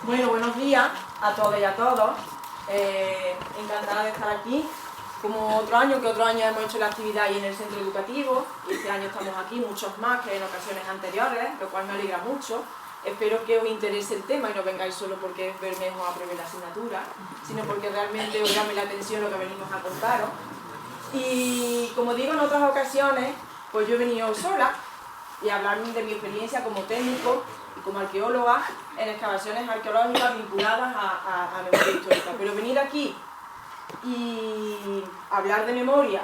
Bueno, buenos días a todas y a todos. Encantada de estar aquí. Como otro año, que otro año hemos hecho la actividad ahí en el centro educativo, y este año estamos aquí, muchos más que en ocasiones anteriores, lo cual me alegra mucho. Espero que os interese el tema y no vengáis solo porque Bermejo apruebe la asignatura, sino porque realmente os llame la atención lo que venimos a contaros. Y como digo en otras ocasiones, pues yo he venido sola y a hablar de mi experiencia como técnico y como arqueóloga en excavaciones arqueológicas vinculadas a memoria histórica. Pero venir aquí y hablar de memoria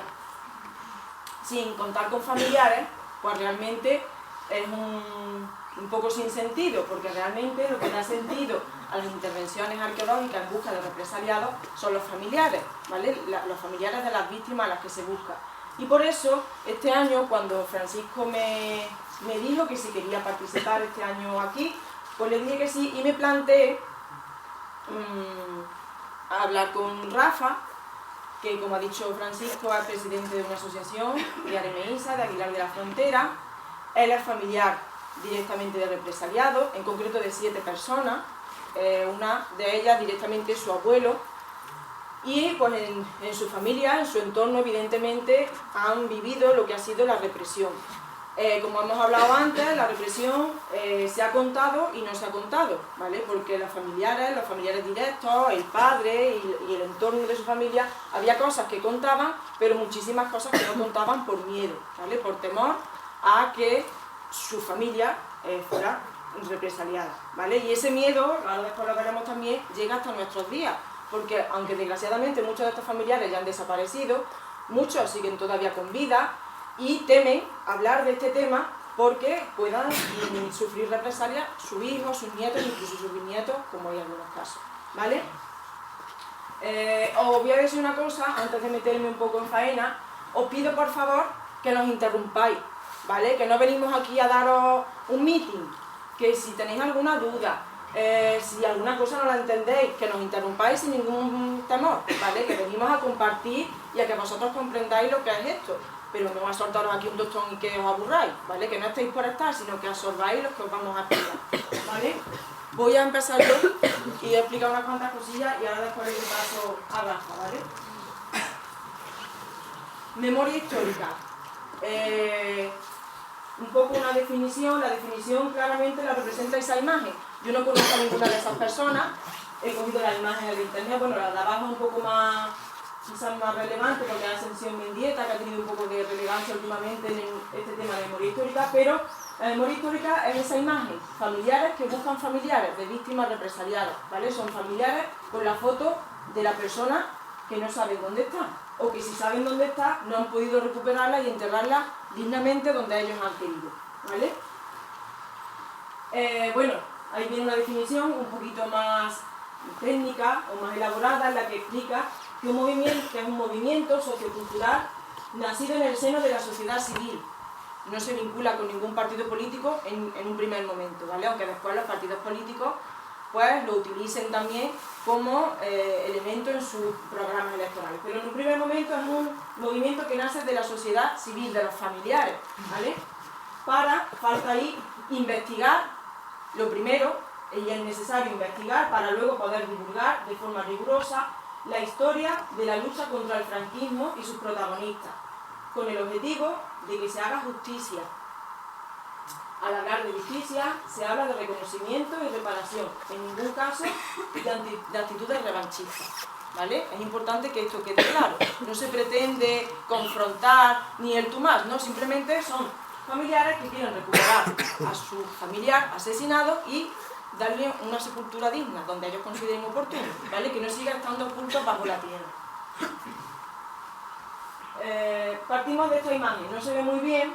sin contar con familiares, pues realmente es un poco sin sentido, porque realmente lo que da sentido a las intervenciones arqueológicas en busca de represaliados son los familiares, ¿vale? Los familiares de las víctimas a las que se busca. Y por eso, este año, cuando Francisco me dijo que si quería participar este año aquí, pues le dije que sí y me planteé hablar con Rafa, que como ha dicho Francisco es presidente de una asociación de Aremeísa, de Aguilar de la Frontera. Él es familiar directamente de represaliados, en concreto de 7 personas, una de ellas directamente su abuelo, y pues en su familia, en su entorno, evidentemente han vivido lo que ha sido la represión. Como hemos hablado antes, la represión se ha contado y no se ha contado, ¿vale? Porque los familiares directos, el padre y el entorno de su familia, había cosas que contaban, pero muchísimas cosas que no contaban por miedo, ¿vale? Por temor a que su familia fuera represaliada, ¿vale? Y ese miedo, ahora después lo veremos también, llega hasta nuestros días, porque aunque desgraciadamente muchos de estos familiares ya han desaparecido, muchos siguen todavía con vida y temen hablar de este tema porque puedan sufrir represalias sus hijos, sus nietos, incluso sus bisnietos, como hay en algunos casos, ¿vale? Os voy a decir una cosa, antes de meterme un poco en faena, os pido por favor que nos interrumpáis, ¿vale? Que no venimos aquí a daros un meeting, que si tenéis alguna duda, si alguna cosa no la entendéis, que nos interrumpáis sin ningún temor, ¿vale? Que venimos a compartir y a que vosotros comprendáis lo que es esto, pero no a soltaros aquí un tostón y que os aburráis, ¿vale? Que no estéis por estar, sino que absorbáis lo que os vamos a explicar, ¿vale? Voy a empezar yo y he explicado unas cuantas cosillas y ahora después le paso a Rafa, ¿vale? Memoria histórica. Un poco una definición, la definición claramente la representa esa imagen. Yo no conozco a ninguna de esas personas, he cogido las imágenes de internet, bueno, la de abajo es un poco más, quizás más relevante porque es Ascensión Mendieta, que ha tenido un poco de relevancia últimamente en este tema de memoria histórica, pero la memoria histórica es esa imagen, familiares que buscan familiares de víctimas represaliadas, ¿vale? Son familiares con la foto de la persona que no saben dónde está, o que si saben dónde está, no han podido recuperarla y enterrarla dignamente donde ellos han querido, ¿vale? Bueno, ahí viene una definición un poquito más técnica o más elaborada en la que explica que es un movimiento sociocultural nacido en el seno de la sociedad civil. No se vincula con ningún partido político en un primer momento, ¿vale? Aunque después los partidos políticos pues lo utilicen también como elemento en sus programas electorales. Pero en un primer momento es un movimiento que nace de la sociedad civil, de los familiares, ¿vale? Falta ahí investigar, lo primero, y es necesario investigar para luego poder divulgar de forma rigurosa la historia de la lucha contra el franquismo y sus protagonistas, con el objetivo de que se haga justicia. Al hablar de justicia, se habla de reconocimiento y reparación, en ningún caso de actitudes revanchistas, ¿vale? Es importante que esto quede claro. No se pretende confrontar ni el tú más, no, simplemente son familiares que quieren recuperar a su familiar asesinado y darle una sepultura digna, donde ellos consideren oportuno, ¿vale? Que no siga estando oculto bajo la tierra. Partimos de esta imagen, no se ve muy bien,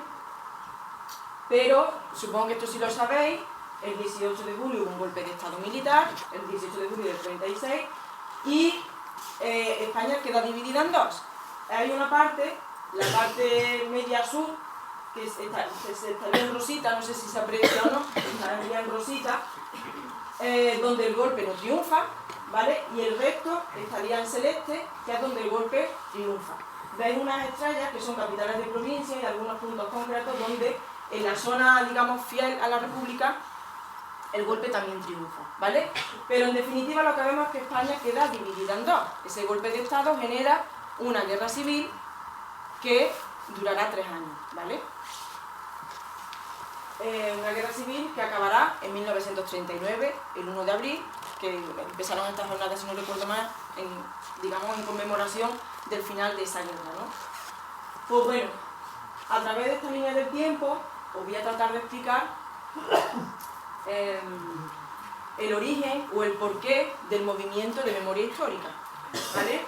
pero supongo que esto sí lo sabéis. El 18 de julio hubo un golpe de estado militar, el 18 de julio del 36, y España queda dividida en dos. Hay una parte, la parte media sur, que estaría en rosita, no sé si se aprecia o no, estaría en rosita, donde el golpe no triunfa, ¿vale? Y el resto estaría en celeste, que es donde el golpe triunfa. Veis unas estrellas que son capitales de provincia y algunos puntos concretos donde en la zona, digamos, fiel a la República el golpe también triunfa, ¿vale? Pero en definitiva lo que vemos es que España queda dividida en dos. Ese golpe de Estado genera una guerra civil que durará 3 años, ¿vale? Una guerra civil que acabará en 1939, el 1 de abril, que empezaron estas jornadas, si no recuerdo mal, digamos en conmemoración del final de esa guerra, ¿no? Pues bueno, a través de esta línea del tiempo os voy a tratar de explicar el origen o el porqué del movimiento de memoria histórica, ¿vale?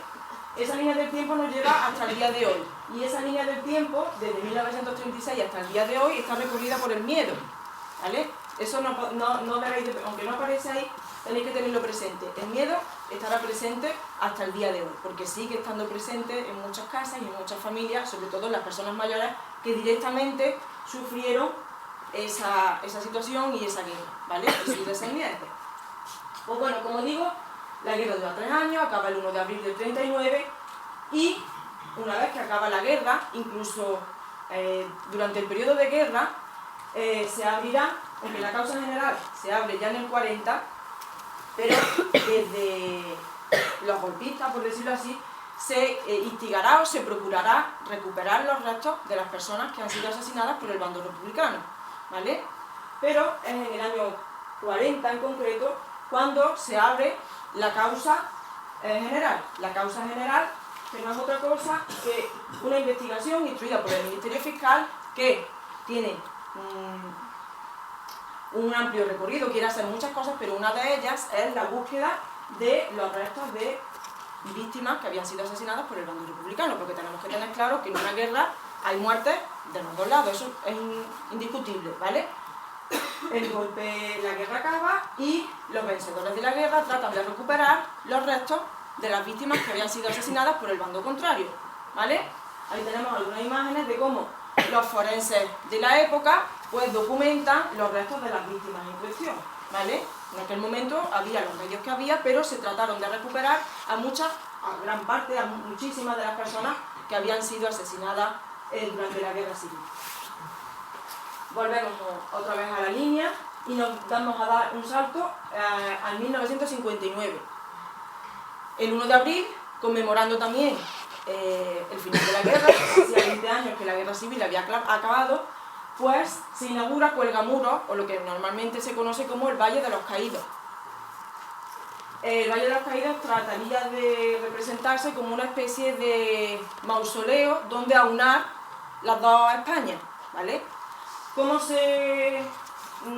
Esa línea del tiempo nos lleva hasta el día de hoy, y esa línea del tiempo, desde 1936 hasta el día de hoy, está recorrida por el miedo, ¿vale? Eso no debéis, aunque no aparece ahí, tenéis que tenerlo presente. El miedo estará presente hasta el día de hoy, porque sigue estando presente en muchas casas y en muchas familias, sobre todo en las personas mayores que directamente sufrieron esa situación y esa guerra, ¿vale? Y sus descendientes. Pues bueno, como digo, la guerra dura 3 años, acaba el 1 de abril del 39, y una vez que acaba la guerra, incluso durante el periodo de guerra, se abrirá, aunque la causa general se abre ya en el 40, pero desde los golpistas, por decirlo así, se instigará o se procurará recuperar los restos de las personas que han sido asesinadas por el bando republicano, ¿vale? Pero es en el año 40 en concreto cuando se abre la causa general. La causa general, que no es otra cosa que una investigación instruida por el Ministerio Fiscal que tiene un amplio recorrido, quiere hacer muchas cosas, pero una de ellas es la búsqueda de los restos de víctimas que habían sido asesinadas por el bando republicano, porque tenemos que tener claro que en una guerra hay muertes de los dos lados, eso es indiscutible, ¿vale? La guerra acaba y los vencedores de la guerra tratan de recuperar los restos de las víctimas que habían sido asesinadas por el bando contrario, ¿vale? Ahí tenemos algunas imágenes de cómo los forenses de la época pues documentan los restos de las víctimas en cuestión, ¿vale? En aquel momento había los medios que había, pero se trataron de recuperar a gran parte, a muchísimas de las personas que habían sido asesinadas durante la guerra civil. Volvemos otra vez a la línea y nos vamos a dar un salto al 1959. El 1 de abril, conmemorando también el final de la guerra, hacía 20 años que la guerra civil había acabado, pues se inaugura Cuelgamuros, o lo que normalmente se conoce como el Valle de los Caídos. El Valle de los Caídos trataría de representarse como una especie de mausoleo donde aunar las dos Españas, ¿vale? ¿Cómo se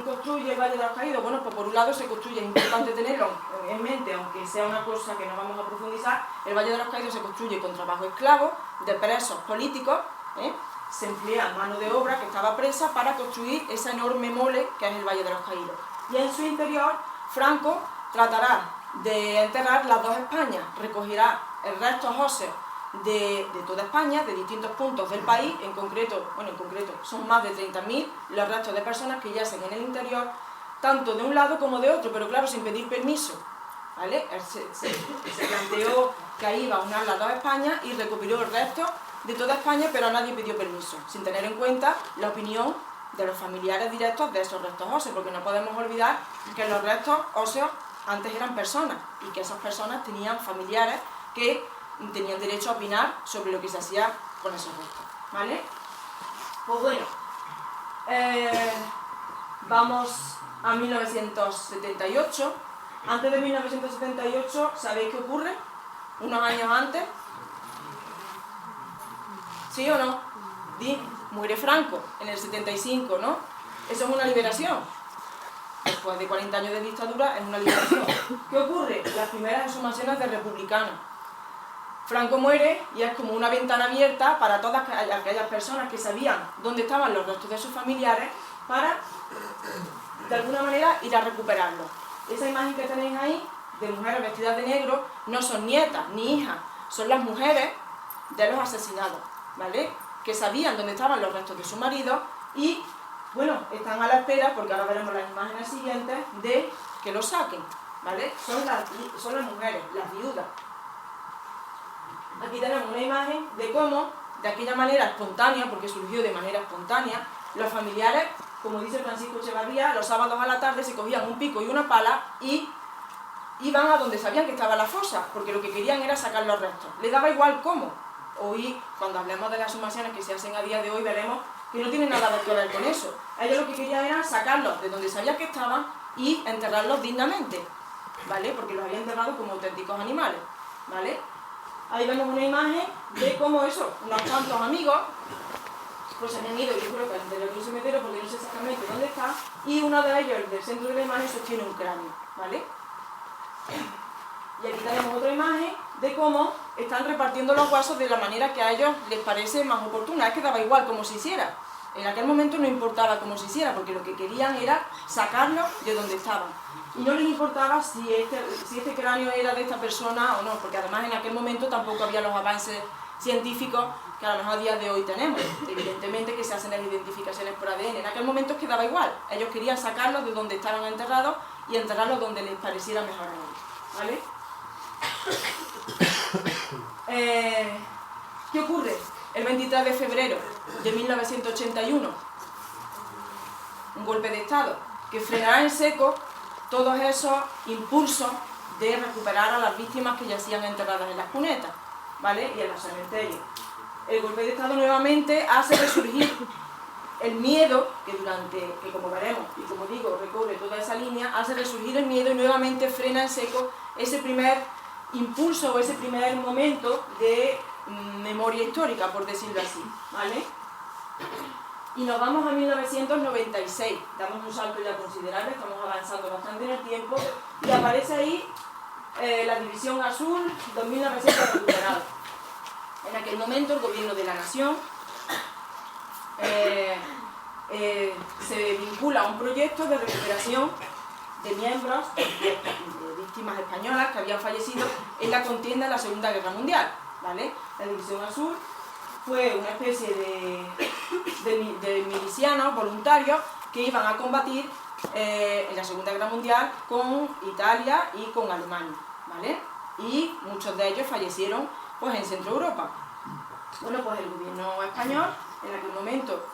construye el Valle de los Caídos? Bueno, pues por un lado se construye, es importante tenerlo en mente, aunque sea una cosa que no vamos a profundizar, el Valle de los Caídos se construye con trabajo esclavo, de presos políticos, se emplea mano de obra que estaba presa para construir esa enorme mole que es el Valle de los Caídos. Y en su interior, Franco tratará de enterrar las dos Españas, recogerá el restos óseos de toda España, de distintos puntos del país, en concreto son más de 30.000 los restos de personas que yacen en el interior, tanto de un lado como de otro, pero claro, sin pedir permiso, ¿vale? Se planteó que ahí iba a unar las dos Españas y recopiló el resto de toda España, pero a nadie pidió permiso, sin tener en cuenta la opinión de los familiares directos de esos restos óseos, porque no podemos olvidar que los restos óseos antes eran personas, y que esas personas tenían familiares que tenían derecho a opinar sobre lo que se hacía con esos restos, ¿vale? Pues bueno, vamos a 1978. Antes de 1978, ¿sabéis qué ocurre? Unos años antes. ¿Sí o no? Muere Franco en el 75, ¿no? Eso es una liberación. Después de 40 años de dictadura, es una liberación. ¿Qué ocurre? Las primeras exhumaciones de republicanos. Franco muere y es como una ventana abierta para todas aquellas personas que sabían dónde estaban los restos de sus familiares para, de alguna manera, ir a recuperarlos. Esa imagen que tenéis ahí, de mujeres vestidas de negro, no son nietas ni hijas, son las mujeres de los asesinados, ¿vale? Que sabían dónde estaban los restos de su marido y, bueno, están a la espera, porque ahora veremos las imágenes siguientes, de que los saquen, ¿vale? Son las mujeres, las viudas. Aquí tenemos una imagen de cómo, de aquella manera espontánea, porque surgió de manera espontánea, los familiares como dice Francisco Echevarría, los sábados a la tarde se cogían un pico y una pala y iban a donde sabían que estaba la fosa, porque lo que querían era sacar los restos. Les daba igual cómo. Hoy, cuando hablemos de las exhumaciones que se hacen a día de hoy, veremos que no tienen nada que ver con eso. Ellos lo que querían era sacarlos de donde sabían que estaban y enterrarlos dignamente, ¿vale? Porque los habían enterrado como auténticos animales, ¿vale? Ahí vemos una imagen de cómo eso, unos cuantos amigos, pues se han ido, yo creo que del otro cementerio, porque no sé exactamente dónde está, y uno de ellos, el del centro de la imagen, sostiene un cráneo, ¿vale? Y aquí tenemos otra imagen de cómo están repartiendo los huesos de la manera que a ellos les parece más oportuna. Es que daba igual cómo se hiciera. En aquel momento no importaba cómo se hiciera, porque lo que querían era sacarlos de donde estaban. Y no les importaba si este cráneo era de esta persona o no, porque además en aquel momento tampoco había los avances científicos que a lo mejor a día de hoy tenemos. Evidentemente que se hacen las identificaciones por ADN. En aquel momento es que daba igual. Ellos querían sacarlos de donde estaban enterrados y enterrarlos donde les pareciera mejor a ellos, ¿vale? ¿Qué ocurre? El 23 de febrero de 1981, un golpe de Estado que frenará en seco todos esos impulsos de recuperar a las víctimas que yacían enterradas en las cunetas, ¿vale? Y en los cementerios. El golpe de Estado nuevamente hace resurgir el miedo, que como veremos, y como digo, recorre toda esa línea, hace resurgir el miedo y nuevamente frena en seco ese primer impulso o ese primer momento de memoria histórica, por decirlo así, ¿vale? Y nos vamos a 1996, damos un salto ya considerable, estamos avanzando bastante en el tiempo, y aparece ahí la División Azul, 2.900 recuperados. En aquel momento el gobierno de la nación se vincula a un proyecto de recuperación de miembros de víctimas españolas que habían fallecido en la contienda de la Segunda Guerra Mundial, ¿vale? La División Azul fue una especie de milicianos voluntarios que iban a combatir en la Segunda Guerra Mundial con Italia y con Alemania, ¿vale? Y muchos de ellos fallecieron pues, en Centro Europa. Bueno, pues el gobierno español, en aquel momento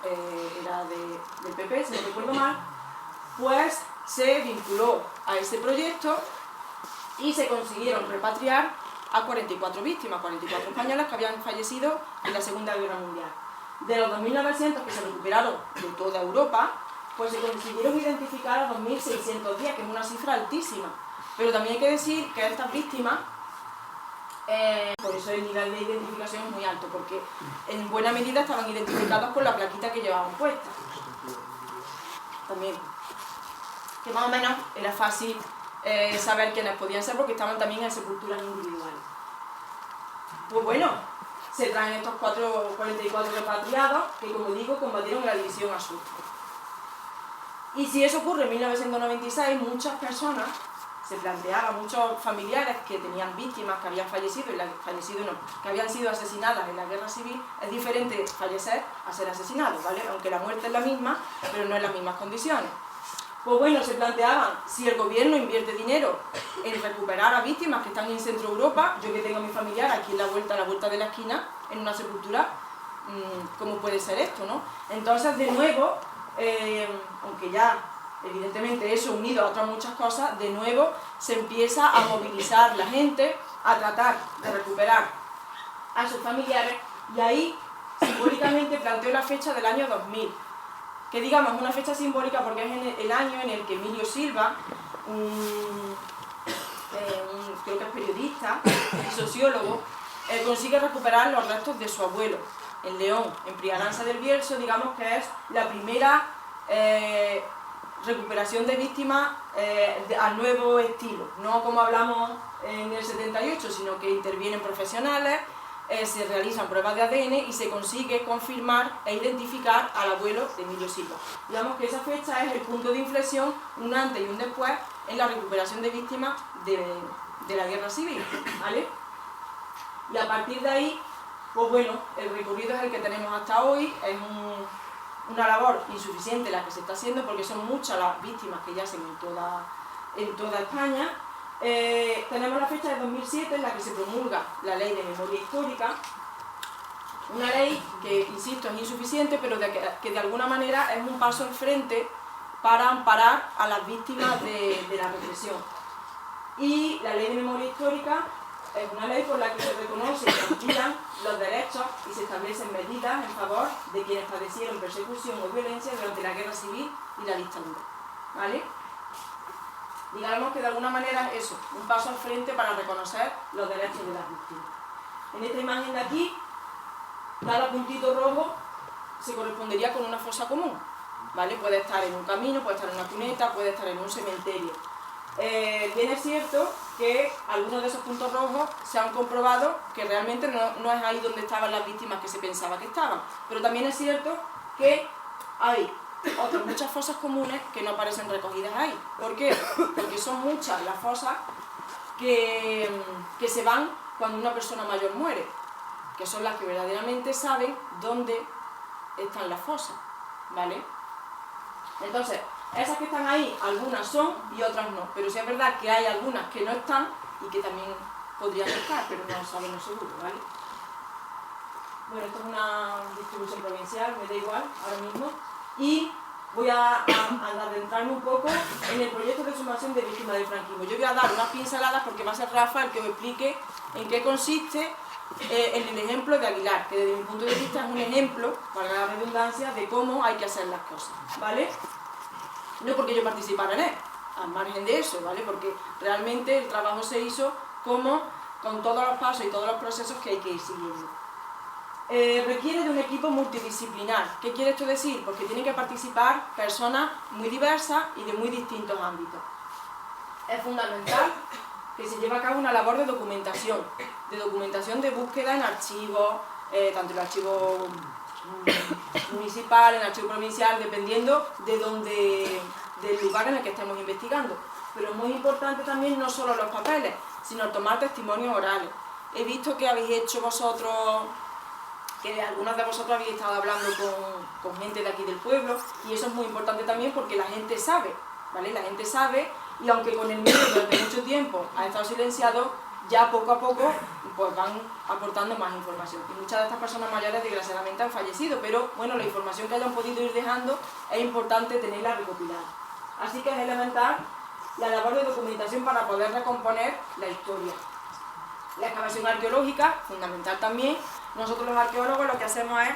era del PP, si no recuerdo mal, pues se vinculó a ese proyecto y se consiguieron repatriar a 44 víctimas, 44 españolas que habían fallecido en la Segunda Guerra Mundial. De los 2.900 que se recuperaron de toda Europa, pues se consiguieron identificar a 2.610, que es una cifra altísima. Pero también hay que decir que estas víctimas, por eso el nivel de identificación es muy alto, porque en buena medida estaban identificados con la plaquita que llevaban puesta. También, que más o menos era fácil saber quiénes podían ser porque estaban también en sepulturas individuales. Pues bueno, se traen estos 44 repatriados que, como digo, combatieron en la División Azul. Y si eso ocurre en 1996, muchas personas se planteaban, muchos familiares que tenían víctimas que habían fallecido, que habían sido asesinadas en la guerra civil. Es diferente fallecer a ser asesinado, ¿vale? Aunque la muerte es la misma, pero no en las mismas condiciones. Pues bueno, se planteaban, si el gobierno invierte dinero en recuperar a víctimas que están en Centro Europa, yo que tengo a mi familiar aquí a la vuelta de la esquina, en una sepultura, ¿cómo puede ser esto, no? Entonces, de nuevo, aunque ya, evidentemente, eso unido a otras muchas cosas, de nuevo se empieza a movilizar la gente, a tratar de recuperar a sus familiares, y ahí, simbólicamente, planteo la fecha del año 2000. Que digamos una fecha simbólica porque es el año en el que Emilio Silva, creo que es periodista y sociólogo, consigue recuperar los restos de su abuelo en León, en Priaranza del Bierzo. Digamos que es la primera recuperación de víctimas al nuevo estilo, no como hablamos en el 78, sino que intervienen profesionales, se realizan pruebas de ADN y se consigue confirmar e identificar al abuelo de Emilio Silva. Digamos que esa fecha es el punto de inflexión, un antes y un después, en la recuperación de víctimas de la guerra civil, ¿vale? Y a partir de ahí, pues bueno, el recorrido es el que tenemos hasta hoy. Es una labor insuficiente la que se está haciendo porque son muchas las víctimas que yacen en toda España. Tenemos la fecha de 2007 en la que se promulga la Ley de Memoria Histórica, Una ley que, insisto, es insuficiente, pero que de alguna manera es un paso al frente para amparar a las víctimas de la represión. Y la ley de memoria histórica es una ley por la que se reconoce y se amplían los derechos y se establecen medidas en favor de quienes padecieron persecución o violencia durante la guerra civil y la dictadura. ¿Vale? Digamos que de alguna manera es eso, un paso al frente para reconocer los derechos de las víctimas. En esta imagen de aquí, cada puntito rojo se correspondería con una fosa común, ¿vale? Puede estar en un camino, puede estar en una cuneta, puede estar en un cementerio. Bien es cierto que algunos de esos puntos rojos se han comprobado que realmente no es ahí donde estaban las víctimas que se pensaba que estaban, pero también es cierto que hay otras muchas fosas comunes que no aparecen recogidas ahí. ¿Por qué? Porque son muchas las fosas que se van cuando una persona mayor muere, que son las que verdaderamente saben dónde están las fosas, ¿vale? Entonces, esas que están ahí, algunas son y otras no, pero sí es verdad que hay algunas que no están y que también podrían estar, pero no sabemos seguro, ¿vale? Bueno, esto es una distribución provincial, me da igual ahora mismo, y voy a adentrarme un poco en el proyecto de exhumación de víctimas del franquismo. Yo voy a dar unas pinceladas porque va a ser Rafa el que os explique en qué consiste en el ejemplo de Aguilar, que desde mi punto de vista es un ejemplo, para la redundancia, de cómo hay que hacer las cosas, ¿vale? No porque yo participara en él, al margen de eso, ¿vale? Porque realmente el trabajo se hizo con todos los pasos y todos los procesos que hay que ir siguiendo. Requiere de un equipo multidisciplinar. ¿Qué quiere esto decir? Pues que tienen que participar personas muy diversas y de muy distintos ámbitos. Es fundamental que se lleve a cabo una labor de documentación de búsqueda en archivos, tanto en el archivo municipal, en el archivo provincial, dependiendo del lugar en el que estemos investigando. Pero es muy importante también no solo los papeles, sino tomar testimonios orales. He visto que habéis hecho vosotros, que algunos de vosotros habéis estado hablando con gente de aquí del pueblo, y eso es muy importante también porque la gente sabe, ¿vale? La gente sabe, y aunque con el miedo durante mucho tiempo ha estado silenciado, ya poco a poco pues van aportando más información. Y muchas de estas personas mayores desgraciadamente han fallecido, pero bueno, la información que hayan podido ir dejando es importante tenerla recopilada. Así que es elemental la labor de documentación para poder recomponer la historia. La excavación arqueológica, fundamental también. Nosotros los arqueólogos lo que hacemos es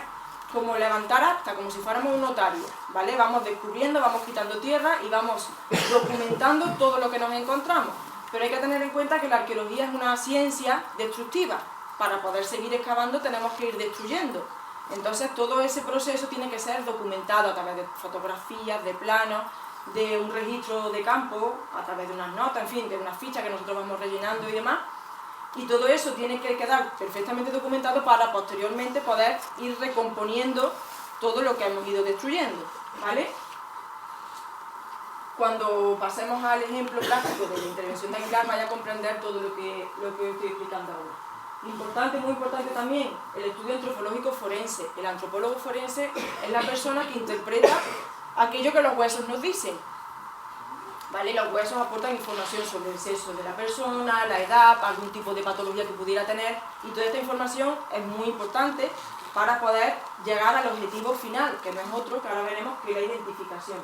como levantar acta, como si fuéramos un notario, ¿vale? Vamos descubriendo, vamos quitando tierra y vamos documentando todo lo que nos encontramos. Pero hay que tener en cuenta que la arqueología es una ciencia destructiva. Para poder seguir excavando tenemos que ir destruyendo. Entonces todo ese proceso tiene que ser documentado a través de fotografías, de planos, de un registro de campo, a través de unas notas, en fin, de unas fichas que nosotros vamos rellenando y demás. Y todo eso tiene que quedar perfectamente documentado para posteriormente poder ir recomponiendo todo lo que hemos ido destruyendo, ¿vale? Cuando pasemos al ejemplo práctico de la intervención de Aguilar, vaya a comprender todo lo que estoy explicando ahora. Importante, muy importante también, el estudio antropológico forense. El antropólogo forense es la persona que interpreta aquello que los huesos nos dicen, ¿vale? Los huesos aportan información sobre el sexo de la persona, la edad, algún tipo de patología que pudiera tener, y toda esta información es muy importante para poder llegar al objetivo final, que no es otro, que ahora veremos, que es la identificación.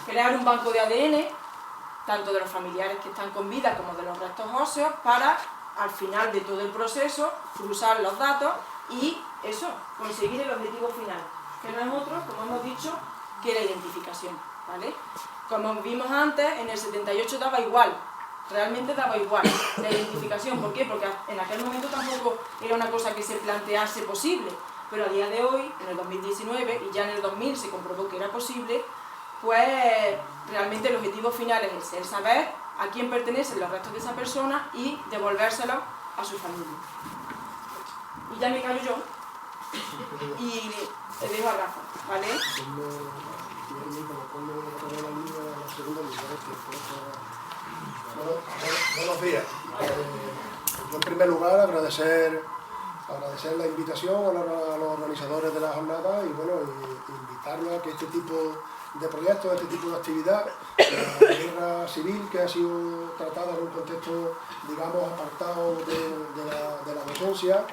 Crear un banco de ADN, tanto de los familiares que están con vida como de los restos óseos, para, al final de todo el proceso, cruzar los datos y eso, conseguir el objetivo final, que no es otro, como hemos dicho, que la identificación, ¿vale? Como vimos antes, en el 78 daba igual, realmente daba igual la identificación. ¿Por qué? Porque en aquel momento tampoco era una cosa que se plantease posible, pero a día de hoy, en el 2019, y ya en el 2000 se comprobó que era posible, pues realmente el objetivo final es el saber a quién pertenecen los restos de esa persona y devolvérselos a su familia. Y ya me callo yo y le dejo a Rafa, ¿vale? Buenos días. Yo en primer lugar agradecer la invitación a los organizadores de la jornada y bueno, invitarlos a que este tipo de proyectos, este tipo de actividad, la guerra civil que ha sido tratada en un contexto, digamos, apartado de la docencia,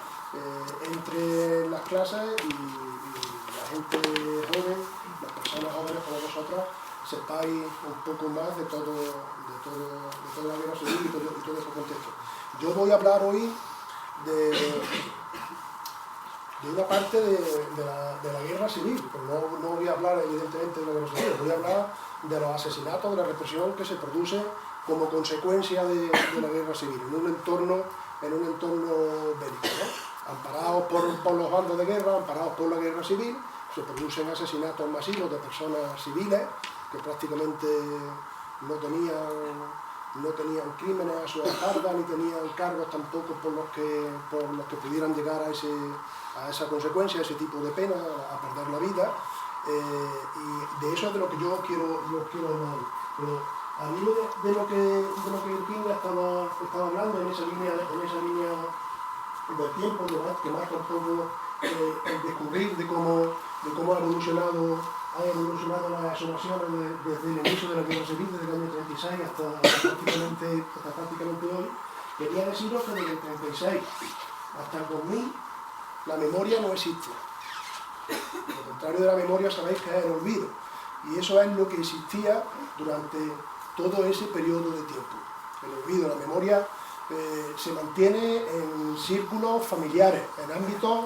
entre en las clases y la gente joven, las personas jóvenes como vosotras, sepáis un poco más de toda la guerra civil y todo ese contexto. Yo voy a hablar hoy de una parte de la guerra civil, pero no voy a hablar evidentemente de la guerra civil, voy a hablar de los asesinatos, de la represión que se produce como consecuencia de la guerra civil, en un entorno bélico, ¿no? Amparados por los bandos de guerra, amparados por la guerra civil, se producen asesinatos masivos de personas civiles que prácticamente no tenían crímenes a su espalda, ni tenían cargos tampoco por los que pudieran llegar a esa consecuencia, a ese tipo de pena, a perder la vida. Y de eso es de lo que yo quiero hablar. Pero a mí de lo que Virginia estaba hablando en esa línea del tiempo, que marca un poco el descubrir de cómo han evolucionado las exhumaciones desde el inicio de la guerra civil, desde el año 36 hasta prácticamente hoy. Quería deciros que desde el 36 hasta el 2000 la memoria no existe. Lo contrario de la memoria sabéis que es el olvido. Y eso es lo que existía durante todo ese periodo de tiempo. El olvido, la memoria se mantiene en círculos familiares, en ámbitos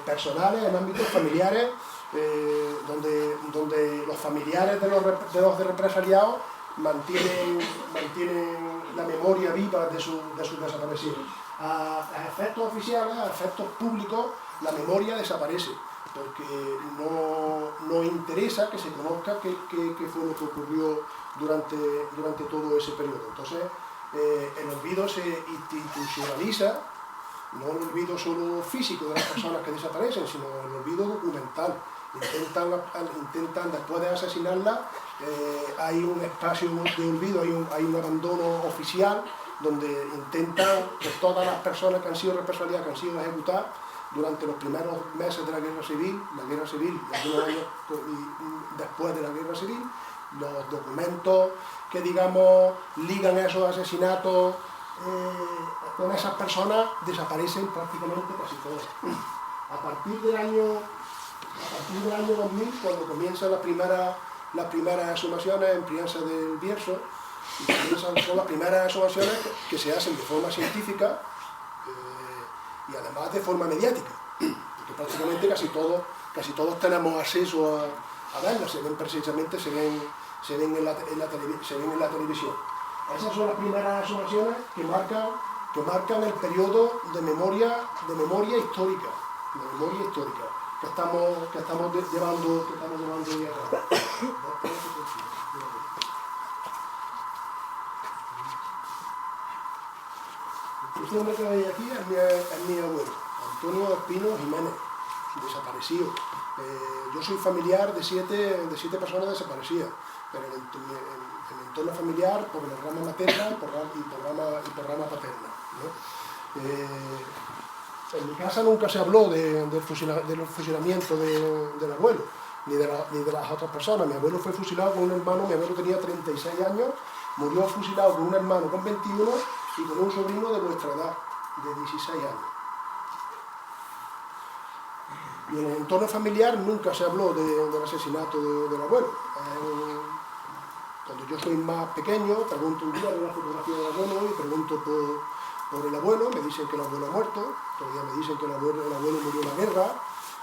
personales, en ámbitos familiares, donde los familiares de los represaliados mantienen la memoria viva de sus desaparecidos. A efectos oficiales, a efectos públicos, la memoria desaparece, porque no interesa que se conozca qué fue lo que ocurrió durante todo ese periodo. Entonces, el olvido se institucionaliza, no el olvido solo físico de las personas que desaparecen, sino el olvido documental. Intentan después de asesinarla, hay un espacio de olvido, hay un abandono oficial, donde intentan que todas las personas que han sido represaliadas, que han sido ejecutadas durante los primeros meses de la guerra civil y algunos años después de la guerra civil, los documentos que, digamos, ligan esos asesinatos con esas personas desaparecen prácticamente casi todas. A partir del año 2000, cuando comienzan las primeras exhumaciones en Priensa del Bierzo, son las primeras exhumaciones que se hacen de forma científica y además de forma mediática, porque prácticamente casi todos tenemos acceso a verlas, se ven en la televisión. Esas son las primeras exhumaciones que marcan el periodo de memoria histórica, que estamos llevando hoy a cabo. Este hombre que veis aquí es mi abuelo, Antonio Espino Jiménez, desaparecido. Yo soy familiar de siete personas desaparecidas, pero en el entorno familiar por la rama materna y por rama paterna, ¿no? En mi casa nunca se habló del fusilamiento del abuelo, ni de las otras personas. Mi abuelo fue fusilado con un hermano, mi abuelo tenía 36 años, murió fusilado con un hermano con 21 y con un sobrino de nuestra edad, de 16 años. Y en el entorno familiar nunca se habló del asesinato del abuelo. Cuando yo soy más pequeño, pregunto un día de una fotografía del abuelo y pregunto por el abuelo, me dicen que el abuelo ha muerto, todavía me dicen que el abuelo murió en la guerra,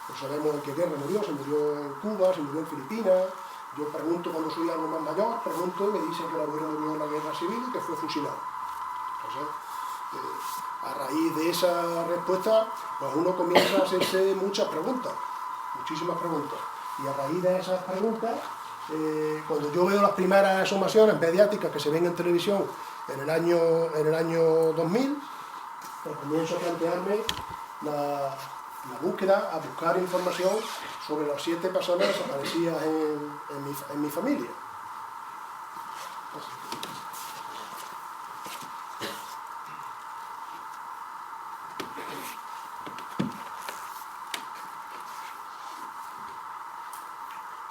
no sabemos en qué guerra murió, se murió en Cuba, se murió en Filipinas. Yo pregunto cuando soy algo más mayor, pregunto y me dicen que el abuelo murió en la guerra civil y que fue fusilado. Entonces, a raíz de esa respuesta, pues uno comienza a hacerse muchas preguntas, muchísimas preguntas. Y a raíz de esas preguntas, cuando yo veo las primeras exhumaciones mediáticas que se ven en televisión en el año 2000, pues comienzo a plantearme la búsqueda, a buscar información sobre las 7 personas desaparecidas en mi familia.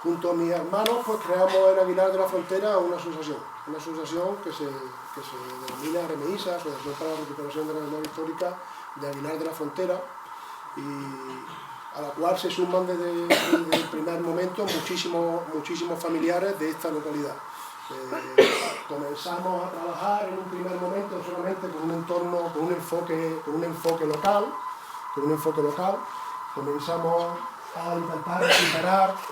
Junto a mis hermanos, pues creamos en Aguilar de la Frontera una asociación que se denomina RMISA, Asociación para la Recuperación de la Memoria Histórica Aguilar de la Frontera, y a la cual se suman desde el primer momento muchísimos familiares de esta localidad. Comenzamos a trabajar en un primer momento solamente con un entorno, con un enfoque local. Comenzamos a intentar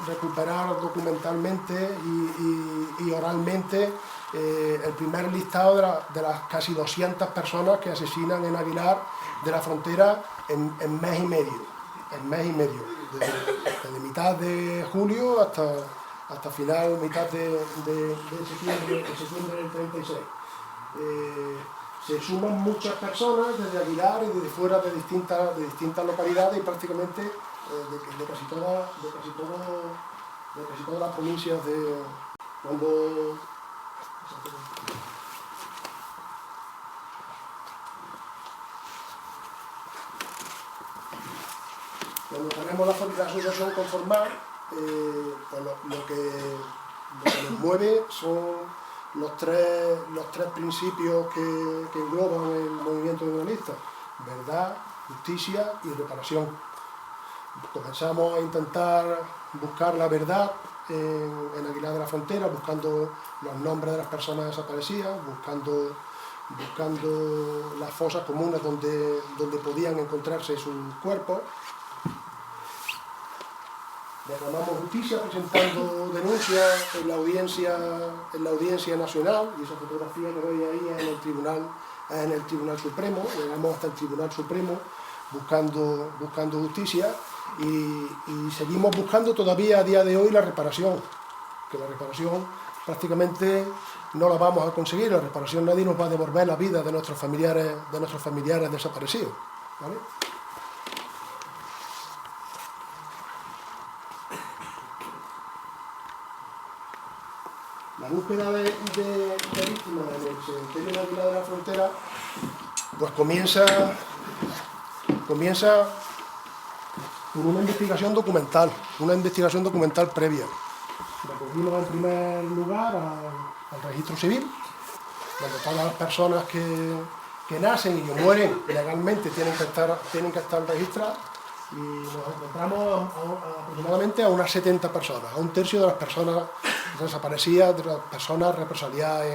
recuperar documentalmente y oralmente el primer listado de las casi 200 personas que asesinan en Aguilar de la Frontera en mes y medio, desde mitad de julio hasta mitad de septiembre del 36. Se suman muchas personas desde Aguilar y desde fuera de distintas localidades y prácticamente de casi todas las provincias de cuando tenemos la asociación conformada, pues lo que nos mueve son los tres principios que engloban el movimiento nacionalista: verdad, justicia y reparación. Comenzamos a intentar buscar la verdad en Aguilar de la Frontera, buscando los nombres de las personas desaparecidas, buscando las fosas comunes donde podían encontrarse sus cuerpos. Reclamamos justicia presentando denuncias en la audiencia nacional, y esa fotografía que veis ahí es en el Tribunal Supremo. Llegamos hasta el Tribunal Supremo buscando justicia y seguimos buscando todavía a día de hoy la reparación, que la reparación prácticamente no la vamos a conseguir. La reparación, nadie nos va a devolver la vida de nuestros familiares desaparecidos, ¿vale? La búsqueda de víctimas en el cementerio de Aguilar de la Frontera pues comienza por una investigación documental previa. Recurrimos en primer lugar al registro civil, donde todas las personas que nacen y que mueren legalmente tienen que estar registradas, y nos encontramos aproximadamente a unas 70 personas, a un tercio de las personas desaparecidas, de las personas represaliadas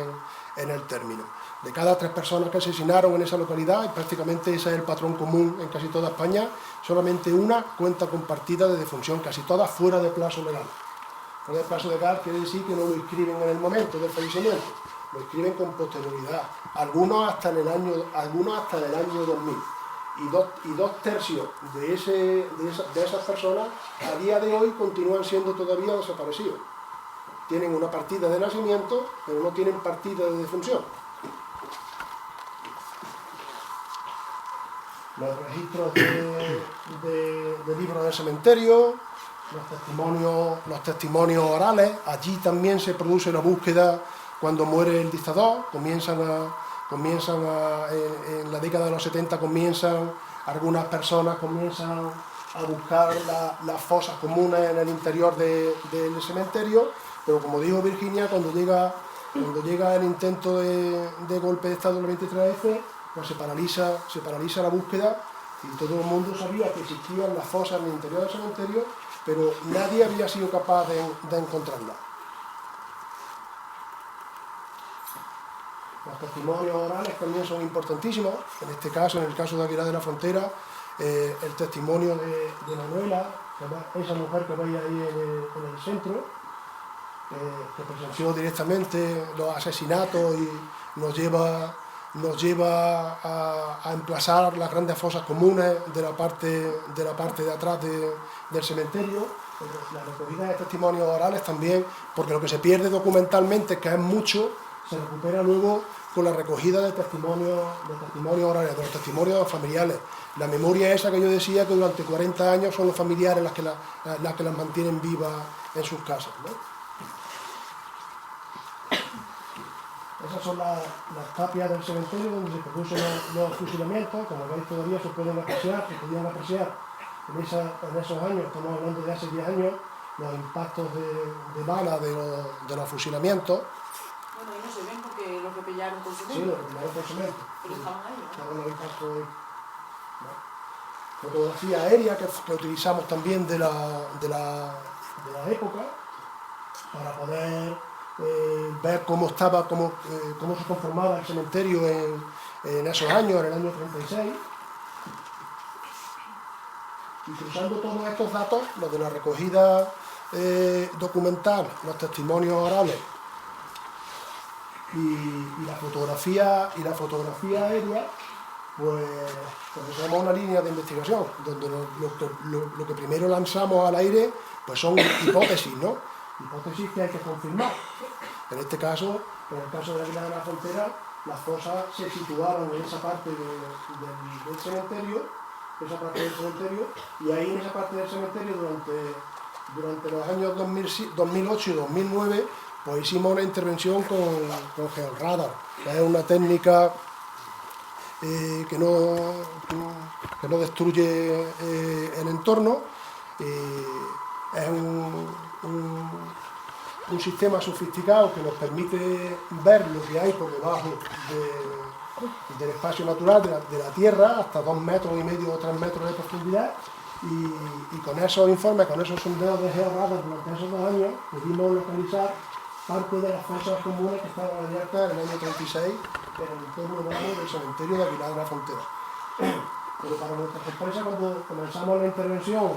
en el término. De cada 3 personas que asesinaron en esa localidad, y prácticamente ese es el patrón común en casi toda España, solamente una cuenta compartida de defunción, casi todas fuera de plazo legal. Fuera de plazo legal quiere decir que no lo inscriben en el momento del fallecimiento, lo inscriben con posterioridad, algunos hasta el año 2000. Y dos tercios de esas personas a día de hoy continúan siendo todavía desaparecidos. Tienen una partida de nacimiento, pero no tienen partida de defunción. Los registros de libros del cementerio, los testimonios orales. Allí también se produce la búsqueda cuando muere el dictador. En la década de los 70 algunas personas comienzan a buscar las fosas comunes en el interior del cementerio, pero como dijo Virginia, cuando llega el intento de golpe de Estado del 23F, pues se paraliza la búsqueda, y todo el mundo sabía que existían las fosas en el interior del cementerio, pero nadie había sido capaz de encontrarlas. Los testimonios orales también son importantísimos. En este caso, en el caso de Aguilar de la Frontera, el testimonio de Manuela, esa mujer que veis ahí en el centro, que presenció directamente los asesinatos y nos lleva a emplazar las grandes fosas comunes de la parte de atrás del cementerio. La recogida de testimonios orales también, porque lo que se pierde documentalmente, que es mucho, se recupera luego con la recogida de testimonios orales, de los testimonios familiares. La memoria esa que yo decía, que durante 40 años son los familiares las que las mantienen vivas en sus casas, ¿no? Esas son las tapias del cementerio donde se producen los fusilamientos. Como veis, todavía se podían apreciar en esos años, estamos hablando de hace 10 años, los impactos de bala de los fusilamientos. Bueno, ahí no se ven porque los que pillaron con cemento. Sí, los que pillaron con cemento. Pero estaban ahí, ¿no? Estaban los impactos ahí. ¿no? Fotografía aérea que utilizamos también de la época, para poder ver cómo estaba, cómo se conformaba el cementerio en esos años, en el año 36. Y cruzando todos estos datos, los de la recogida documental, los testimonios orales y la fotografía aérea, pues tenemos una línea de investigación donde lo que primero lanzamos al aire pues son hipótesis, ¿no? Hipótesis que hay que confirmar. En este caso, en el caso de Aguilar de la Frontera, las fosas se situaban en esa parte del cementerio, y ahí en esa parte del cementerio durante los años 2008 y 2009 pues hicimos una intervención con georradar, que es una técnica que no destruye el entorno. Es un sistema sofisticado que nos permite ver lo que hay por debajo del espacio natural de la Tierra, hasta 2,5 metros o 3 metros de profundidad, y con esos informes, con esos sondeos de georradar durante esos 2 años, pudimos localizar parte de las fosas comunes que estaban abiertas en el año 36 en el entorno del cementerio de Aguilar de la Frontera. Pero para nuestra sorpresa, cuando comenzamos la intervención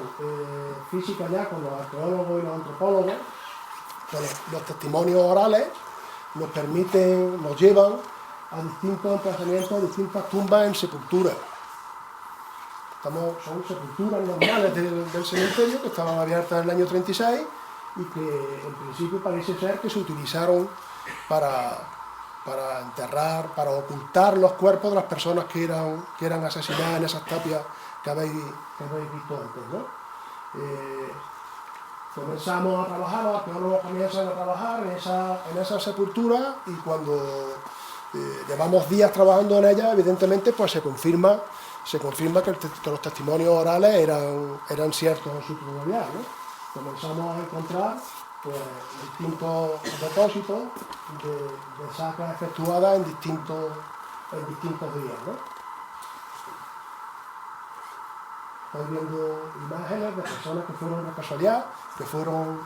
física ya con los arqueólogos y los antropólogos, pues los testimonios orales nos llevan a distintos emplazamientos, a distintas tumbas en sepulturas. Son sepulturas normales del cementerio que estaban abiertas en el año 36 y que en principio parece ser que se utilizaron para enterrar, para ocultar los cuerpos de las personas que eran asesinadas en esas tapias que habéis visto antes, ¿no? Comenzamos a trabajar, los arqueólogos comienzan a trabajar en esa sepultura, y cuando llevamos días trabajando en ella, evidentemente pues se confirma que los testimonios orales eran ciertos en su totalidad, ¿no? Comenzamos a encontrar pues distintos depósitos de sacas efectuadas en distintos días, ¿no? Estáis viendo imágenes de personas que fueron de casualidad, que fueron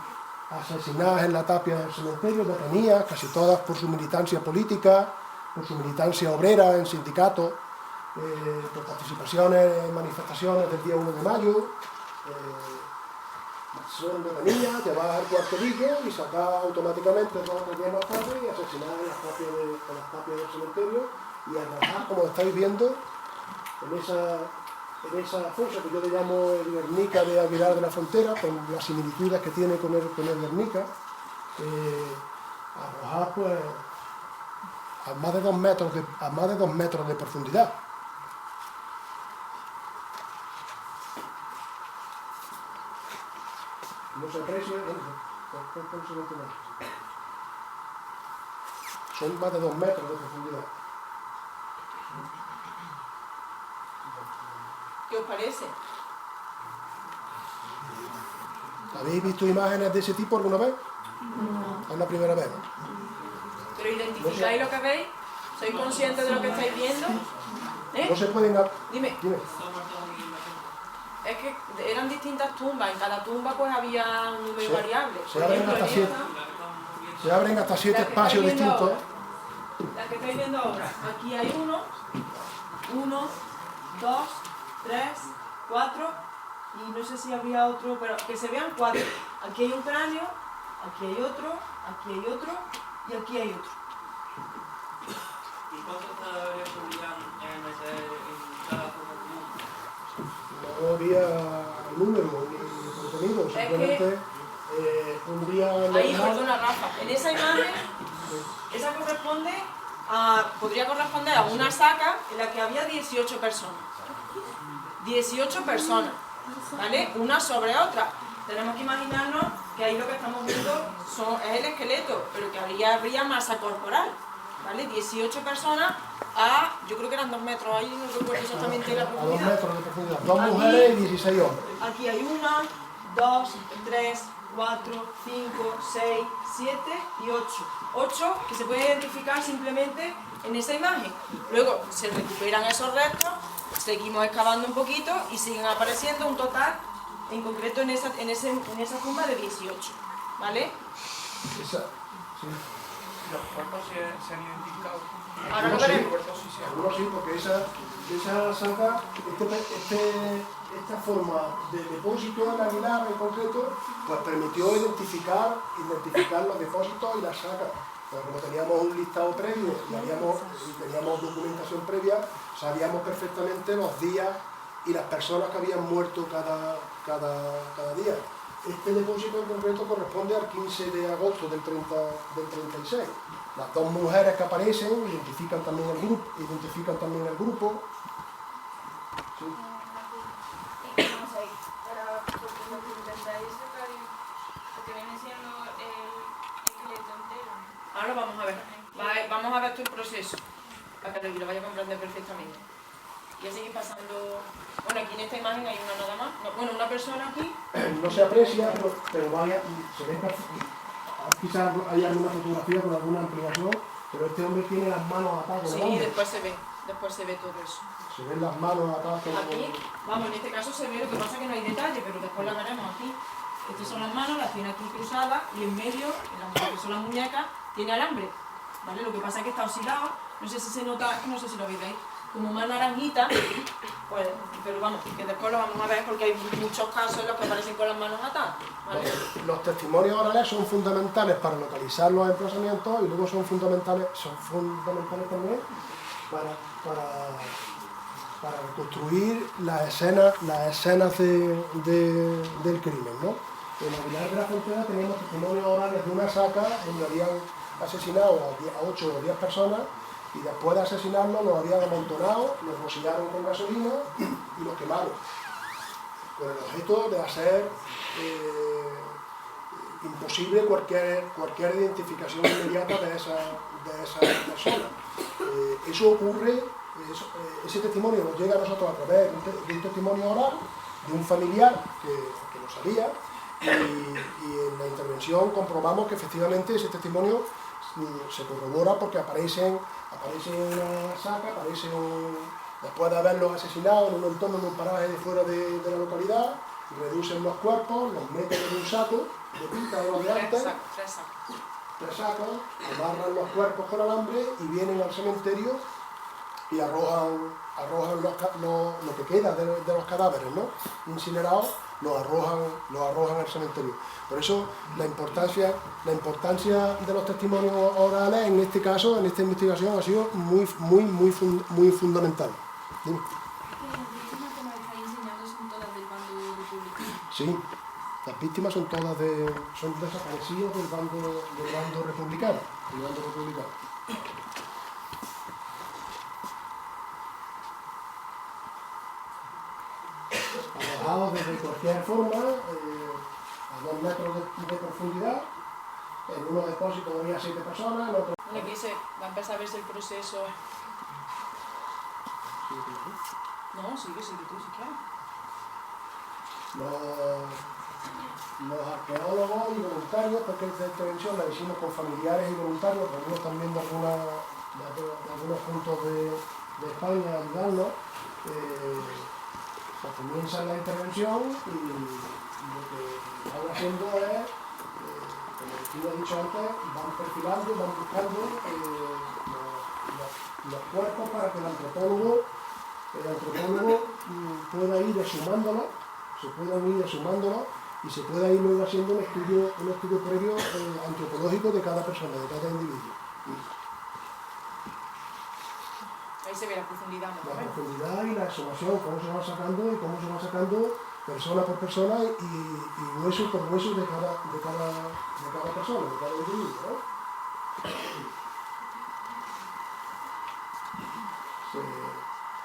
asesinadas en la tapia del cementerio, detenidas, casi todas por su militancia política, por su militancia obrera en sindicatos, por participaciones en manifestaciones del día 1 de mayo. Son detenidas, llevadas al cuartelillo y sacadas automáticamente todos los días más tarde y asesinadas en las tapias del cementerio, y arrojadas, como estáis viendo, en esa fosa que yo le llamo el Guernica de Aguilar de la Frontera, con las similitudes que tiene con el Guernica, arrojadas pues a más de 2 metros de profundidad. No se aprecia, son más de 2 metros de profundidad. ¿Qué os parece? ¿Habéis visto imágenes de ese tipo alguna vez? No. Es la primera vez, ¿no? ¿Pero identificáis lo que veis? ¿Sois conscientes de lo que estáis viendo? No se pueden... Dime. Es que eran distintas tumbas, en cada tumba pues había un número variable. Se abren hasta 7 espacios distintos. La que estáis viendo ahora, aquí hay 1, 2, 3, 4, y no sé si había otro, pero que se vean 4. Aquí hay un cráneo, aquí hay otro, aquí hay otro y aquí hay otro. ¿Y cuántos cadáveres podrían meter en cada forma común? No había número ni contenido, simplemente un día... Ahí, perdona Rafa, en esa imagen, esa podría corresponder a una saca en la que había 18 personas. 18 personas, ¿vale? Una sobre otra. Tenemos que imaginarnos que ahí lo que estamos viendo es el esqueleto, pero que habría masa corporal, ¿vale? 18 personas yo creo que eran 2 metros, ahí no recuerdo exactamente la profundidad. A 2 metros de profundidad, 2 mujeres y 16 hombres. Aquí hay 1, 2, 3, 4, 5, 6, 7 y 8. 8 que se pueden identificar simplemente en esa imagen. Luego se recuperan esos restos, Seguimos excavando un poquito y siguen apareciendo un total, en concreto en esa tumba, de 18, ¿vale? Esa, sí. Los cuerpos se han identificado. Ahora lo Algunos sí, veremos. algunos sí, porque esa saca, esta forma de depósito en Aguilar en concreto, pues permitió identificar los depósitos y las sacas. Pero como teníamos un listado previo y teníamos documentación previa, sabíamos perfectamente los días y las personas que habían muerto cada día. Este depósito en concreto corresponde al 15 de agosto del 36. Las dos mujeres que aparecen identifican también el grupo. Sí. Vamos a ir, para porque lo que intentáis sacar, porque viene siendo el esqueleto entero. Ahora vamos a ver. Vamos a ver todo el proceso, para que lo vaya a comprender perfectamente. Y a seguir pasando. Bueno, aquí en esta imagen hay una nada más. No, bueno, una persona aquí. No se aprecia, pero se ve quizás hay alguna fotografía con alguna ampliación, pero este hombre tiene las manos atadas con el Sí, hombre. después se ve todo eso. Se ven las manos atadas con Aquí, vamos, en este caso se ve, lo que pasa es que no hay detalle, pero después la veremos aquí. Estas son las manos, las tiene aquí cruzadas y en medio, en lo que son las muñecas, tiene alambre. ¿Vale? Lo que pasa es que está oscilado, no sé si se nota, no sé si lo veis ahí, como más naranjita, pues, pero vamos, que después lo vamos a ver porque hay muchos casos en los que aparecen con las manos atadas. ¿Vale? Los testimonios orales son fundamentales para localizar los emplazamientos y luego son fundamentales también para reconstruir las escenas del crimen, ¿no? En Aguilar de la Frontera teníamos testimonios orales de una saca donde habían asesinado a 8 o 10 personas y después de asesinarlos los habían amontonado, los rociaron con gasolina y los quemaron, con el objeto de hacer imposible cualquier identificación inmediata de esa persona. Eso ocurre, ese testimonio nos llega a nosotros a través de un testimonio oral de un familiar que lo sabía y en la intervención comprobamos que efectivamente ese testimonio se corrobora porque aparece en una saca, después de haberlos asesinado en un entorno, en un paraje de fuera de la localidad, reducen los cuerpos, los meten en un saco de pinta de los de antes, tres sacos, amarran los cuerpos con alambre y vienen al cementerio y arrojan lo que queda de los cadáveres, ¿no? Incinerados, lo arrojan al cementerio. Por eso la importancia de los testimonios orales en este caso, en esta investigación, ha sido muy fundamental. Dime. Las víctimas que nos estáis enseñando son todas del bando republicano. Sí, las víctimas son desaparecidos del bando republicano. Arrojados desde cualquier forma, a 2 metros de profundidad. En unos depósitos había 7 personas, en otros... Bueno, aquí va a empezar a verse el proceso. No, sigue tú, si quieres. Los arqueólogos y voluntarios, porque esta intervención la hicimos con familiares y voluntarios, algunos también de algunos puntos de España, ayudarnos, pues comienzan la intervención y lo que van haciendo es, como tú lo has dicho antes, van perfilando, van buscando los cuerpos para que el antropólogo pueda ir exhumándolo, y se pueda ir luego haciendo un estudio previo antropológico de cada persona, de cada individuo. Ahí se ve la profundidad, ¿no? La profundidad y la exhumación, cómo se va sacando persona por persona y hueso por hueso de cada persona, de cada individuo, ¿no?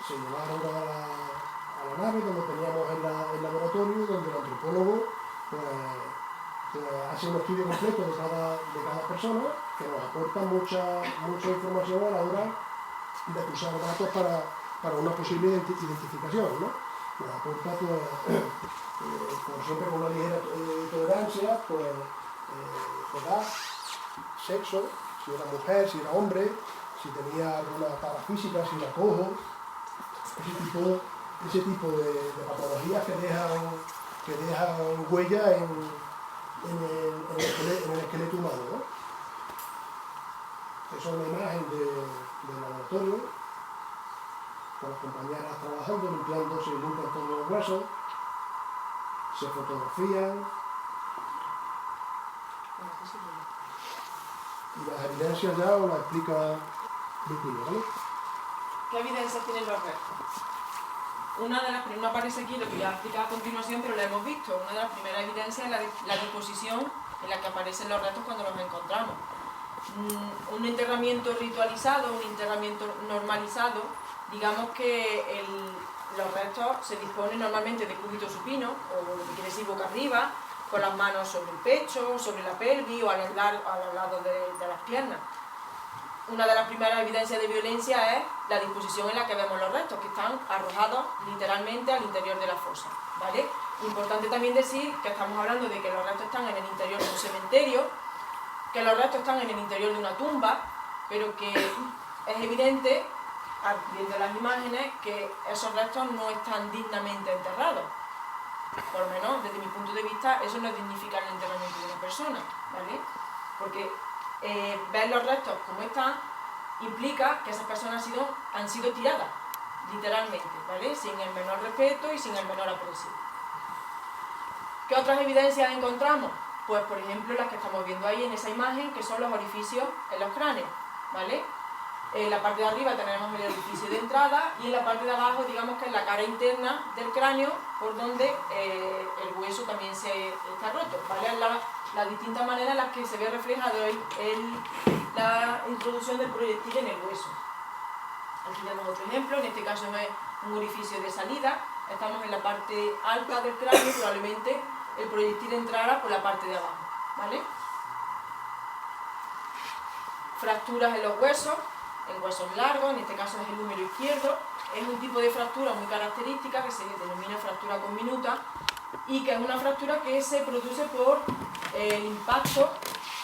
Se llevaron a la nave donde teníamos el laboratorio, donde el antropólogo hace un estudio completo de cada persona que nos aporta mucha información a la hora de cruzar datos para una posible identificación, ¿no? Nos aporta, como siempre, con una ligera tolerancia, edad, sexo, si era mujer, si era hombre, si tenía alguna tara física, si era cojo, ese tipo de patologías que dejan huella en el esqueleto humano, ¿no? Esa es una imagen del laboratorio, con las compañeras trabajando, limpian todos los huesos, se fotografían, y las evidencias ya os las explica Virginia, ¿vale? ¿Qué evidencias tienen los restos? Una de las primeras, no aparece aquí, lo que voy a explicar a continuación, pero lo hemos visto. Una de las primeras evidencias es la disposición en la que aparecen los restos cuando los encontramos. Un enterramiento ritualizado, un enterramiento normalizado, digamos que los restos se disponen normalmente de cúbito supino, o lo que quiere decir boca arriba, con las manos sobre el pecho, sobre la pelvis o a los lados de las piernas. Una de las primeras evidencias de violencia es la disposición en la que vemos los restos, que están arrojados literalmente al interior de la fosa, ¿vale? Importante también decir que estamos hablando de que los restos están en el interior de un cementerio, que los restos están en el interior de una tumba, pero que es evidente, viendo las imágenes, que esos restos no están dignamente enterrados. Por lo menos, desde mi punto de vista, eso no dignifica el enterramiento de una persona, ¿vale? Porque ver los restos como están implica que esas personas han sido tiradas, literalmente, ¿vale? Sin el menor respeto y sin el menor aprecio. ¿Qué otras evidencias encontramos? Pues, por ejemplo, las que estamos viendo ahí en esa imagen, que son los orificios en los cráneos, ¿vale? En la parte de arriba tenemos el orificio de entrada y en la parte de abajo, digamos que es la cara interna del cráneo, por donde el hueso también está roto, ¿vale? Las distintas maneras en las que se ve reflejado la introducción del proyectil en el hueso. Aquí tenemos otro ejemplo, en este caso es un orificio de salida, estamos en la parte alta del cráneo, probablemente el proyectil entrara por la parte de abajo, ¿vale? Fracturas en los huesos, en huesos largos, en este caso es el húmero izquierdo, es un tipo de fractura muy característica que se denomina fractura conminuta y que es una fractura que se produce por el impacto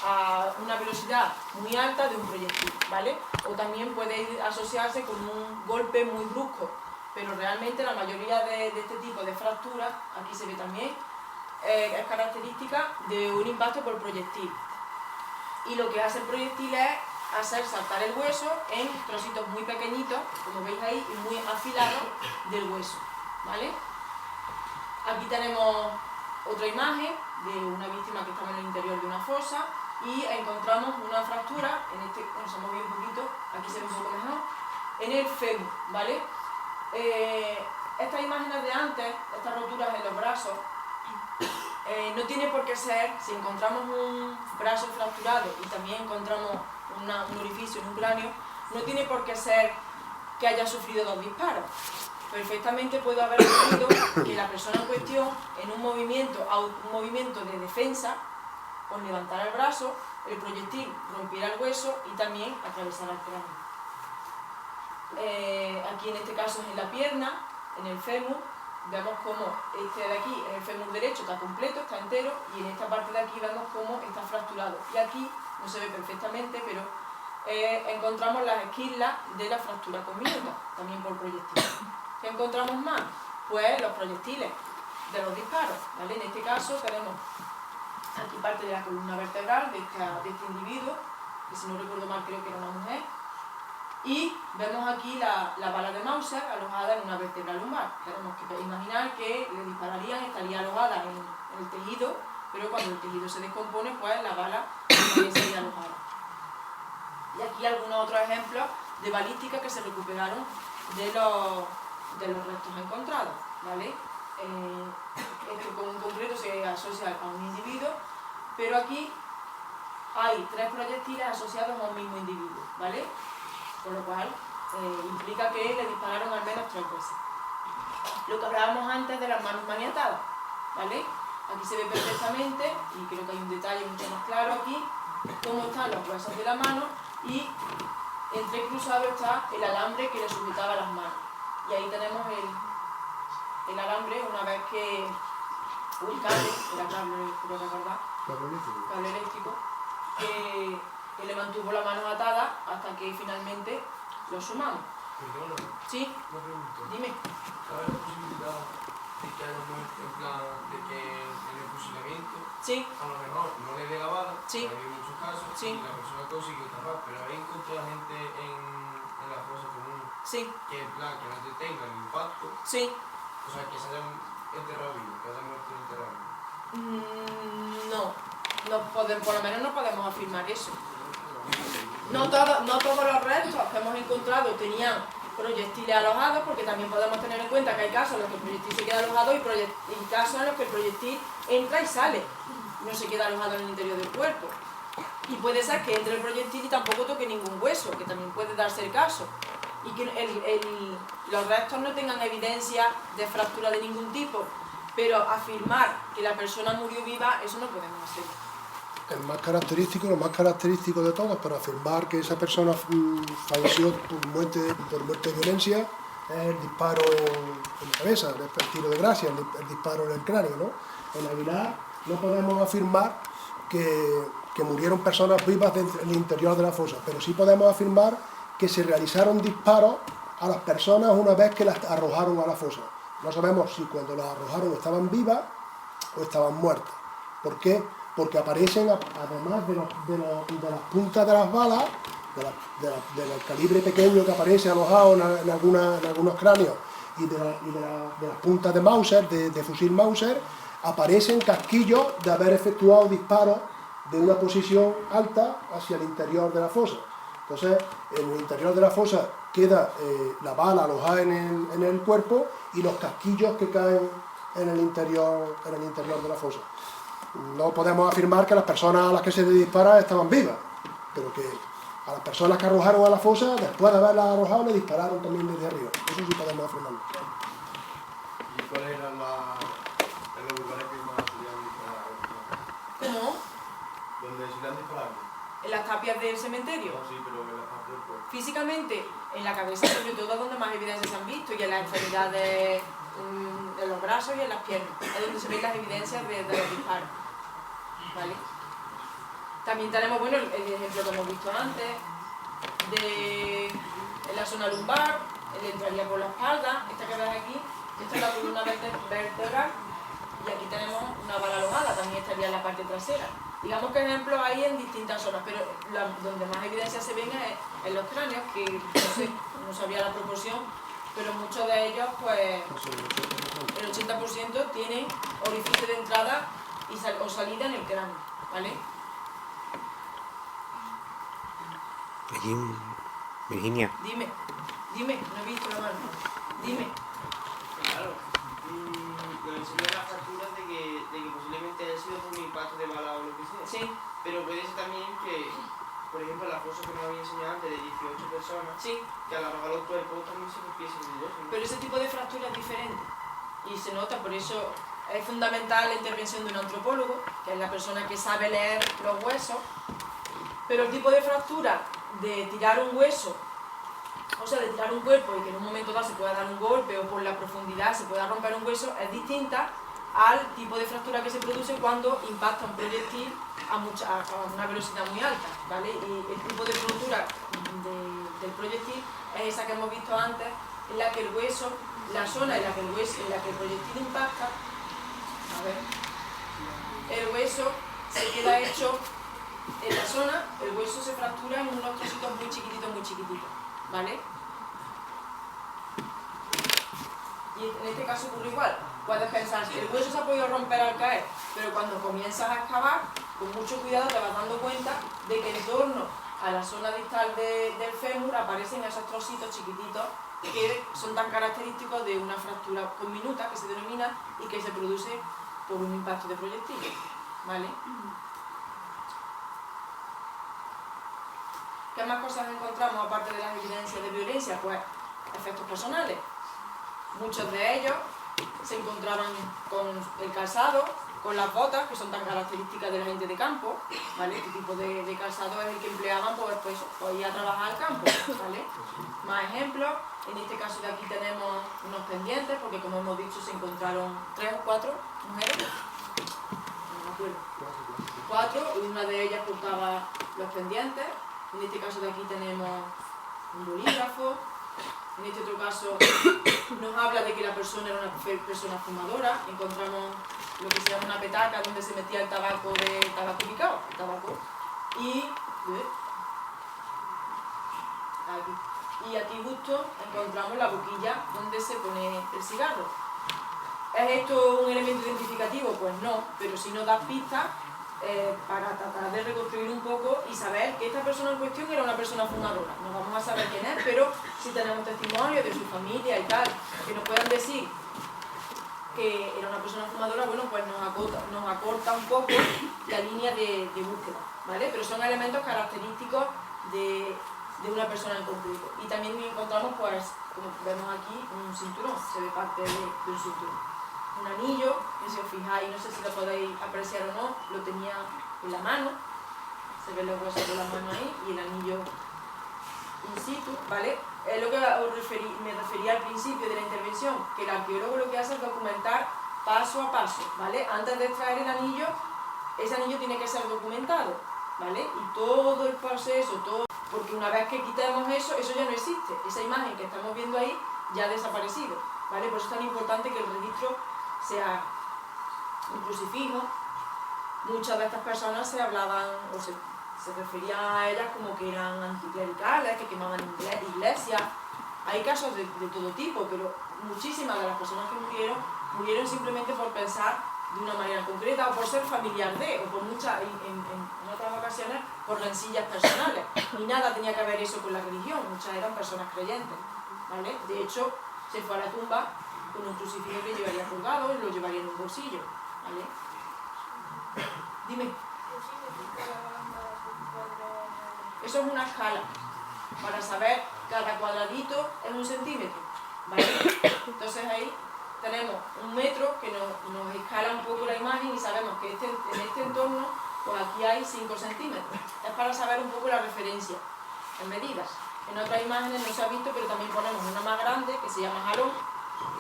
a una velocidad muy alta de un proyectil, ¿vale? O también puede asociarse con un golpe muy brusco, pero realmente la mayoría de este tipo de fracturas, aquí se ve también, es característica de un impacto por proyectil. Y lo que hace el proyectil es hacer saltar el hueso en trocitos muy pequeñitos, como veis ahí, y muy afilados del hueso, ¿vale? Aquí tenemos otra imagen de una víctima que estaba en el interior de una fosa y encontramos una fractura, se mueve un poquito, aquí se ve un poco mejor, en el fémur, ¿vale? Estas imágenes de antes, estas roturas en los brazos, no tiene por qué ser, si encontramos un brazo fracturado y también encontramos un orificio en un cráneo, no tiene por qué ser que haya sufrido 2 disparos. Perfectamente puede haber ocurrido que la persona en cuestión, en un movimiento de defensa, con levantar el brazo, el proyectil rompiera el hueso y también atravesara el cráneo. Aquí en este caso es en la pierna, en el fémur, vemos cómo este de aquí, en el fémur derecho, está completo, está entero, y en esta parte de aquí vemos cómo está fracturado. Y aquí no se ve perfectamente, pero encontramos las esquirlas de la fractura conminuta, también por proyectil. ¿Qué encontramos más? Pues los proyectiles de los disparos, ¿vale? En este caso tenemos aquí parte de la columna vertebral de este individuo, que si no recuerdo mal creo que era una mujer, y vemos aquí la bala de Mauser alojada en una vértebra lumbar. Tenemos que imaginar que le dispararían, estaría alojada en el tejido, pero cuando el tejido se descompone, pues la bala también sería alojada. Y aquí algunos otros ejemplos de balística que se recuperaron de los restos encontrados, ¿vale? Esto en concreto se asocia a un individuo, pero aquí hay 3 proyectiles asociados a un mismo individuo, ¿vale? Con lo cual implica que le dispararon al menos 3 veces. Lo que hablábamos antes de las manos maniatadas, ¿vale? Aquí se ve perfectamente, y creo que hay un detalle mucho más claro aquí, cómo están los huesos de la mano y entrecruzado está el alambre que le sujetaba las manos. Y ahí tenemos el alambre una vez que un cable, era cable, creo recordar, cable eléctrico, que le mantuvo la mano atada hasta que finalmente lo sumamos. Perdona, Sí, una pregunta. dime. ¿Cabe la posibilidad de que haya muerte en plan de que en el fusilamiento Sí, a lo mejor no le dé la bala? Sí. Hay muchos casos Sí. y la persona consigue escapar, pero hay encontrado a gente en la fosa común sí, que en plan que no detenga el impacto, sí. o sea, que se hayan enterrado vivos, que hayan muerto enterrados vivos. No podemos, por lo menos no podemos afirmar eso. No todos los restos que hemos encontrado tenían proyectiles alojados, porque también podemos tener en cuenta que hay casos en los que el proyectil se queda alojado y casos en los que el proyectil entra y sale, no se queda alojado en el interior del cuerpo. Y puede ser que entre el proyectil y tampoco toque ningún hueso, que también puede darse el caso. Y que los restos no tengan evidencia de fractura de ningún tipo, pero afirmar que la persona murió viva, eso no podemos hacer. Lo más característico de todos para afirmar que esa persona falleció por muerte de violencia es el disparo en la cabeza, el tiro de gracia, el disparo en el cráneo, ¿no? En Aguilar no podemos afirmar que murieron personas vivas en el interior de la fosa, pero sí podemos afirmar que se realizaron disparos a las personas una vez que las arrojaron a la fosa. No sabemos si cuando las arrojaron estaban vivas o estaban muertas. ¿Por qué? Porque aparecen, además de las puntas de las balas, del calibre pequeño que aparece alojado en algunos cráneos y de las puntas de Mauser, de fusil Mauser, aparecen casquillos de haber efectuado disparos de una posición alta hacia el interior de la fosa. Entonces, en el interior de la fosa queda la bala alojada en el cuerpo y los casquillos que caen en el interior de la fosa. No podemos afirmar que las personas a las que se les dispara estaban vivas, pero que a las personas que arrojaron a la fosa, después de haberlas arrojado, le dispararon también desde arriba. Eso sí podemos afirmarlo. ¿Y cuáles eran los lugares que más se le han disparado? ¿Cómo? ¿Dónde se le han disparado? En las tapias del cementerio. No, sí, pero en la parte del cuerpo. Físicamente, en la cabeza sobre todo, donde más evidencias se han visto, y en las extremidades de los brazos y en las piernas, es donde se ven las evidencias de los disparos. ¿Vale? También tenemos, bueno, el ejemplo que hemos visto antes, en la zona lumbar, él entraría por la espalda, esta que ves aquí, esta es la columna vertebral, y aquí tenemos una bala alojada, también estaría en la parte trasera. Digamos que ejemplos hay en distintas zonas, pero donde más evidencias se ven es en los cráneos, que no sabía la proporción, pero muchos de ellos, pues, el 80% tienen orificio de entrada o salida en el cráneo, ¿vale? Virginia. Dime, no he visto la mano. Dime. Claro, lo enseñó las facturas de que posiblemente haya sido por un impacto de bala o lo que sea. Sí, Pero puede ser también que, por ejemplo, la fosa que me había enseñado antes de 18 personas, sí. que al arrojar los cuerpos también se rompiese el hueso, ¿no? Pero ese tipo de fractura es diferente y se nota, por eso es fundamental la intervención de un antropólogo, que es la persona que sabe leer los huesos, pero el tipo de fractura de tirar un hueso, o sea, de tirar un cuerpo y que en un momento dado se pueda dar un golpe o por la profundidad se pueda romper un hueso, es distinta al tipo de fractura que se produce cuando impacta un proyectil a una velocidad muy alta, ¿vale? Y el tipo de fractura del proyectil es esa que hemos visto antes, en la que el hueso, la zona en la que el proyectil impacta, a ver, el hueso se queda hecho en la zona, el hueso se fractura en unos trocitos muy chiquititos, ¿vale? Y en este caso ocurre igual. Puedes pensar, el hueso se ha podido romper al caer, pero cuando comienzas a excavar, con mucho cuidado te vas dando cuenta de que en torno a la zona distal del fémur aparecen esos trocitos chiquititos que son tan característicos de una fractura conminuta, que se denomina, y que se produce por un impacto de proyectil, ¿vale? ¿Qué más cosas encontramos aparte de las evidencias de violencia? Pues efectos personales. Muchos de ellos se encontraban con el calzado, con las botas, que son tan características de la gente de campo, ¿vale? Este tipo de calzado es el que empleaban pues ir a trabajar al campo, ¿vale? Más ejemplos, en este caso de aquí tenemos unos pendientes, porque como hemos dicho se encontraron 3 o 4 mujeres, no me acuerdo, 4, y una de ellas portaba los pendientes. En este caso de aquí tenemos un bolígrafo, En este otro caso nos habla de que la persona era una persona fumadora. Encontramos lo que se llama una petaca donde se metía el tabaco picado, el tabaco. Y aquí justo encontramos la boquilla donde se pone el cigarro. ¿Es esto un elemento identificativo? Pues no, pero sí nos da pistas para tratar de reconstruir un poco y saber que esta persona en cuestión era una persona fumadora. No vamos a saber quién es, pero si tenemos testimonios de su familia y tal, que nos puedan decir que era una persona fumadora, bueno, pues nos acorta un poco la línea de búsqueda, ¿vale? Pero son elementos característicos de una persona en concreto. Y también encontramos, pues, como vemos aquí, un cinturón, se ve parte de un cinturón. Un anillo, que si os fijáis, no sé si lo podéis apreciar o no, lo tenía en la mano, se ven los huesos de la mano ahí, y el anillo in situ, ¿vale? Es lo que me refería al principio de la intervención, que el arqueólogo lo que hace es documentar paso a paso, ¿vale? Antes de extraer el anillo, ese anillo tiene que ser documentado, ¿vale? Y todo el proceso, todo, porque una vez que quitemos eso ya no existe. Esa imagen que estamos viendo ahí ya ha desaparecido, ¿vale? Por eso es tan importante que el registro sea un crucifijo. Muchas de estas personas se hablaban o se referían a ellas como que eran anticlericales, que quemaban iglesias. Hay casos de todo tipo, pero muchísimas de las personas que murieron simplemente por pensar de una manera concreta o por ser familiar de, o por muchas, en otras ocasiones, por rencillas personales. Y nada tenía que ver eso con la religión, muchas eran personas creyentes, ¿vale? De hecho, se fue a la tumba con un crucifijo que llevaría colgado y lo llevaría en un bolsillo, ¿vale? Dime. Eso es una escala, para saber cada cuadradito es 1 centímetro, ¿vale? Entonces ahí tenemos 1 metro que nos escala un poco la imagen y sabemos que en este entorno, pues aquí hay 5 centímetros. Es para saber un poco la referencia en medidas. En otras imágenes no se ha visto, pero también ponemos una más grande que se llama jalón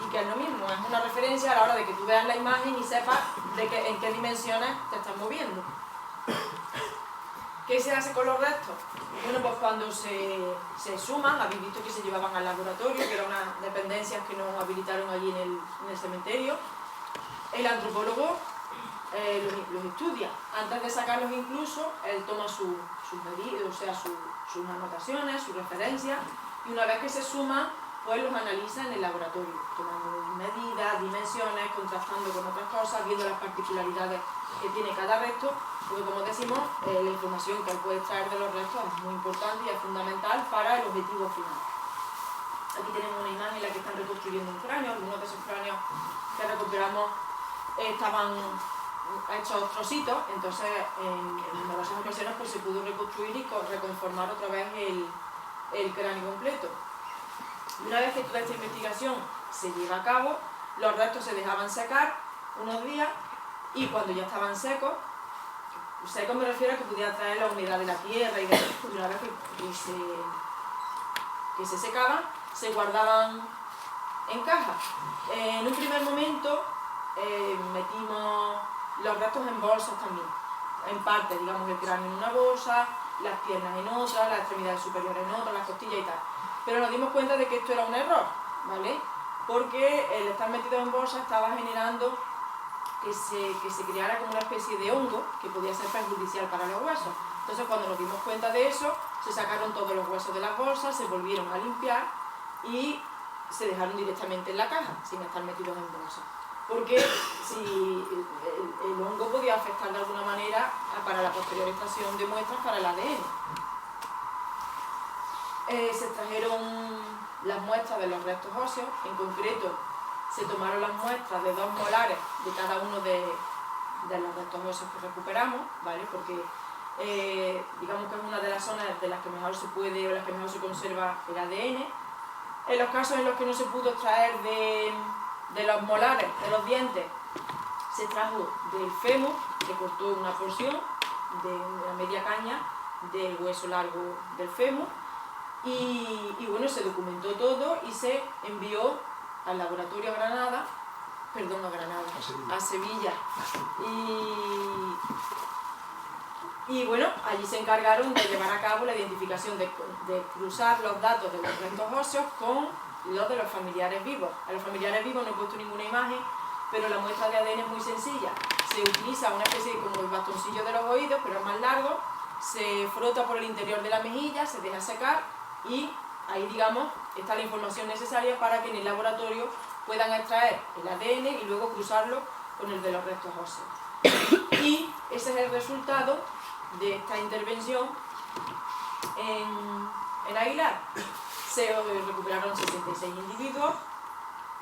y que es lo mismo, es una referencia a la hora de que tú veas la imagen y sepas en qué dimensiones te estás moviendo. ¿Qué se hace con los restos? Bueno, pues cuando se suman, habéis visto que se llevaban al laboratorio, que eran unas dependencias que nos habilitaron allí en el cementerio. El antropólogo los estudia. Antes de sacarlos incluso, él toma sus medidas, o sea, sus anotaciones, sus referencias, y una vez que se suman, pues los analiza en el laboratorio, tomando medidas, dimensiones, contrastando con otras cosas, viendo las particularidades que tiene cada resto, porque como decimos, la información que él puede extraer de los restos es muy importante y es fundamental para el objetivo final. Aquí tenemos una imagen en la que están reconstruyendo un cráneo. Algunos de esos cráneos que recuperamos estaban hechos trocitos, entonces en numerosas ocasiones pues, se pudo reconstruir y reconformar otra vez el cráneo completo. Y una vez que toda esta investigación se lleva a cabo, los restos se dejaban secar unos días y cuando ya estaban secos me refiero a que pudiera traer la humedad de la tierra y una vez que se secaban, se guardaban en cajas. En un primer momento metimos los restos en bolsas también, en parte, digamos, el cráneo en una bolsa, las piernas en otra, las extremidades superiores en otra, las costillas y tal. Pero nos dimos cuenta de que esto era un error, ¿vale? Porque el estar metido en bolsa estaba generando que se creara como una especie de hongo que podía ser perjudicial para los huesos. Entonces cuando nos dimos cuenta de eso, se sacaron todos los huesos de las bolsas, se volvieron a limpiar y se dejaron directamente en la caja, sin estar metidos en bolsa. Porque si el hongo podía afectar de alguna manera para la posterior extracción de muestras para el ADN. Se extrajeron las muestras de los restos óseos, en concreto se tomaron las muestras de 2 molares de cada uno de los restos óseos que recuperamos, ¿vale? Porque digamos que es una de las zonas de las que mejor se puede o las que mejor se conserva el ADN. En los casos en los que no se pudo extraer de los molares, de los dientes, se extrajo del fémur, se cortó una porción de una media caña del hueso largo del fémur y bueno, se documentó todo y se envió al laboratorio a Sevilla. Y bueno, allí se encargaron de llevar a cabo la identificación, de cruzar los datos de los restos óseos con los de los familiares vivos. A los familiares vivos no he puesto ninguna imagen, pero la muestra de ADN es muy sencilla. Se utiliza una especie de como el bastoncillo de los oídos, pero es más largo, se frota por el interior de la mejilla, se deja secar y ahí, digamos, está la información necesaria para que en el laboratorio puedan extraer el ADN y luego cruzarlo con el de los restos óseos. Y ese es el resultado de esta intervención en Aguilar. Se recuperaron 66 individuos,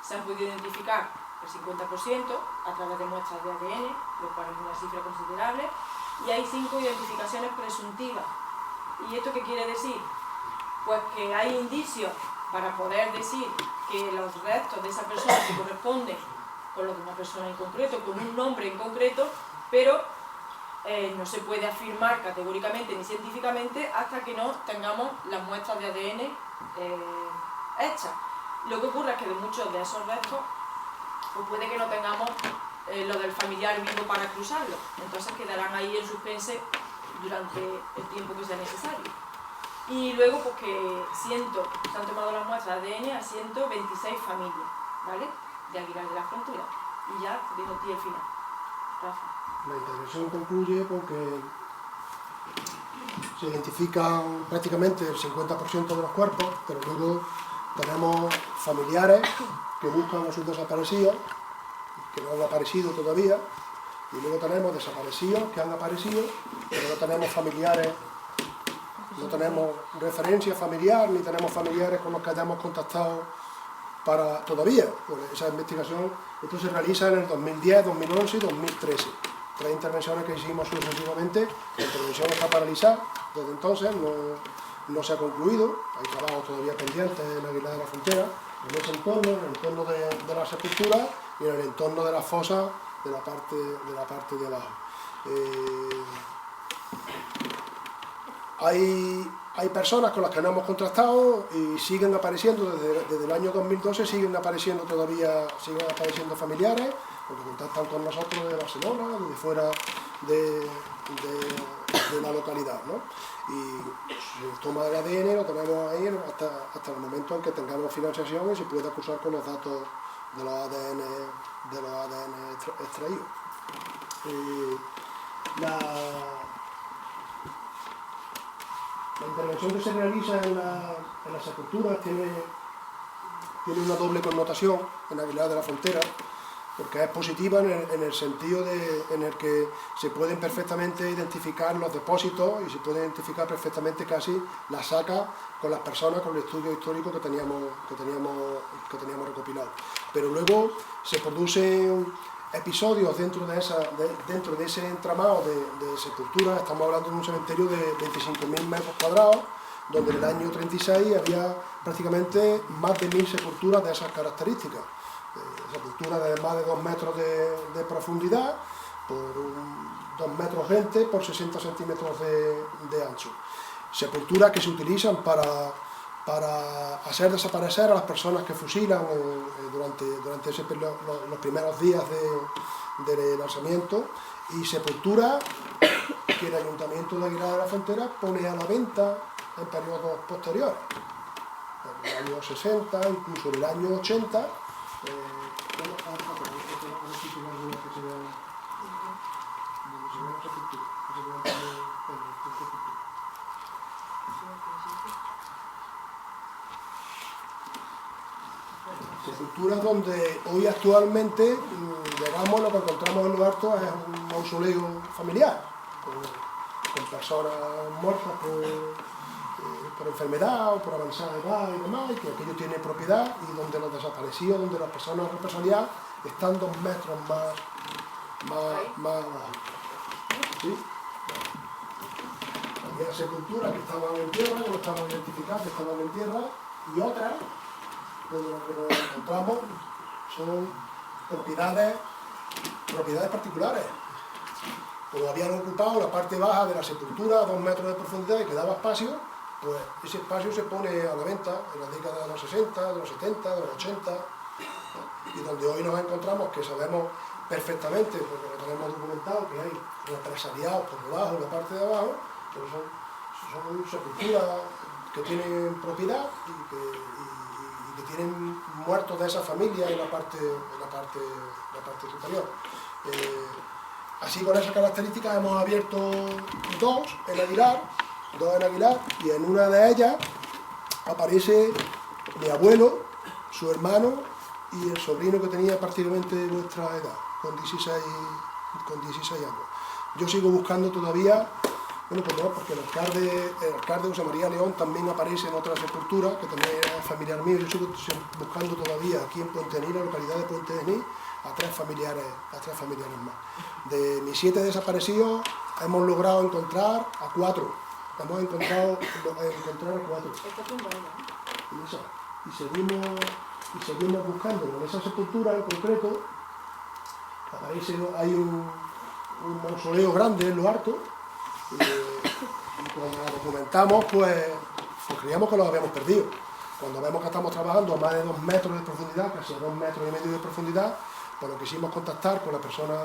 se han podido identificar el 50% a través de muestras de ADN, lo cual es una cifra considerable, y hay 5 identificaciones presuntivas. ¿Y esto qué quiere decir? Pues que hay indicios para poder decir que los restos de esa persona se corresponden con los de una persona en concreto, con un nombre en concreto, pero no se puede afirmar categóricamente ni científicamente hasta que no tengamos las muestras de ADN hechas. Lo que ocurre es que de muchos de esos restos pues puede que no tengamos lo del familiar vivo para cruzarlo, entonces quedarán ahí en suspense durante el tiempo que sea necesario. Y luego pues que se han tomado las muestras de ADN a 126 familias, ¿vale?, de Aguilar de la Frontera. Y ya te dejo a ti el final, Rafa. La intervención concluye porque se identifican prácticamente el 50% de los cuerpos, pero luego tenemos familiares que buscan a sus desaparecidos, que no han aparecido todavía, y luego tenemos desaparecidos que han aparecido, pero no tenemos familiares, no tenemos referencia familiar, ni tenemos familiares con los que hayamos contactado para todavía. Pues esa investigación, esto se realiza en el 2010, 2011 y 2013. 3 intervenciones que hicimos sucesivamente. La intervención está paralizada desde entonces, no se ha concluido, hay trabajos todavía pendientes en Aguilar de la Frontera, en ese entorno, en el entorno de la sepultura y en el entorno de las fosas de la parte de abajo. Hay personas con las que no hemos contrastado y siguen apareciendo desde el año 2012, siguen apareciendo familiares, porque contactan con nosotros de Barcelona, desde fuera de la localidad, ¿no? Y el toma del ADN lo tenemos ahí hasta el momento en que tengamos financiación y se pueda acusar con los datos de los ADN extraídos. La intervención que se realiza en la sepultura tiene una doble connotación en Aguilar de la Frontera, porque es positiva en el sentido en el que se pueden perfectamente identificar los depósitos y se puede identificar perfectamente casi la saca con las personas, con el estudio histórico que teníamos recopilado. Pero luego se producen episodios dentro de ese entramado de sepultura. Estamos hablando de un cementerio de 25.000 metros cuadrados, donde en el año 36 había prácticamente más de 1.000 sepulturas de esas características. Sepultura de más de 2 metros de profundidad, por 2 metros 20 por 60 centímetros de ancho. Sepulturas que se utilizan para hacer desaparecer a las personas que fusilan durante los primeros días del lanzamiento, y sepultura que el Ayuntamiento de Aguilar de la Frontera pone a la venta en periodos posteriores, en el año 60, incluso en el año 80. Sepulturas donde hoy actualmente llegamos, lo que encontramos en lo alto es un mausoleo familiar, con personas muertas por enfermedad o por avanzada edad y demás, y que aquello tiene propiedad, y donde los desaparecidos, donde las personas represaliadas están 2 metros más abajo. ¿Sí? Había sepulturas que estaban en tierra, que no estaban identificadas, que estaban en tierra, y otras donde lo que nos encontramos son propiedades particulares. Como habían ocupado la parte baja de la sepultura, 2 metros de profundidad, y quedaba espacio, pues ese espacio se pone a la venta en la década de los 60, de los 70, de los 80, y donde hoy nos encontramos, que sabemos perfectamente, porque lo tenemos documentado, que hay represaliados por debajo, en la parte de abajo, pero son sepulturas que tienen propiedad y que tienen muertos de esa familia en la parte superior. Así, con esas características hemos abierto dos en Aguilar, y en una de ellas aparece mi abuelo, su hermano y el sobrino que tenía prácticamente vuestra edad, con 16 años. Yo sigo buscando todavía, bueno, pues no, porque el alcalde José María León también aparece en otra sepultura, que también era familiar mío. Yo sigo buscando todavía aquí en Puente Genil, la localidad de Puente Genil, a tres familiares más. De mis 7 desaparecidos hemos logrado encontrar a 4. Hemos encontrado a 4. Y seguimos buscando. En esa sepultura en concreto hay un mausoleo grande en lo alto, y cuando lo documentamos pues creíamos que lo habíamos perdido. Cuando vemos que estamos trabajando a más de 2 metros de profundidad, casi a 2,5 metros de profundidad, pues lo quisimos contactar con la persona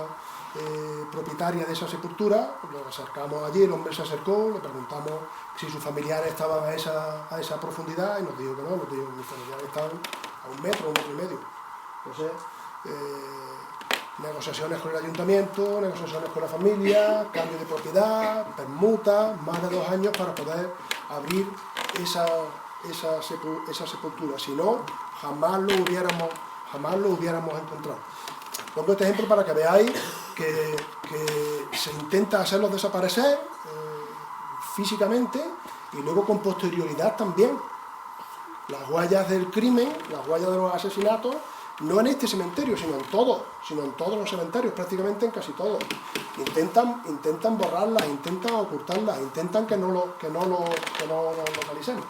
propietaria de esa sepultura. Nos acercamos allí, el hombre se acercó, le preguntamos si sus familiares estaban a esa profundidad y nos dijo que no, mis familiares estaban a 1 metro, 1,5 metros. Entonces, negociaciones con el ayuntamiento, negociaciones con la familia, cambio de propiedad, permuta, más de 2 años para poder abrir esa sepultura. Si no, jamás lo hubiéramos encontrado. Pongo este ejemplo para que veáis que se intenta hacerlos desaparecer físicamente y luego con posterioridad también. Las huellas del crimen, las huellas de los asesinatos, no en este cementerio, sino en todos los cementerios, prácticamente en casi todos. Intentan borrarlas, intentan ocultarlas, intentan que no lo localicemos.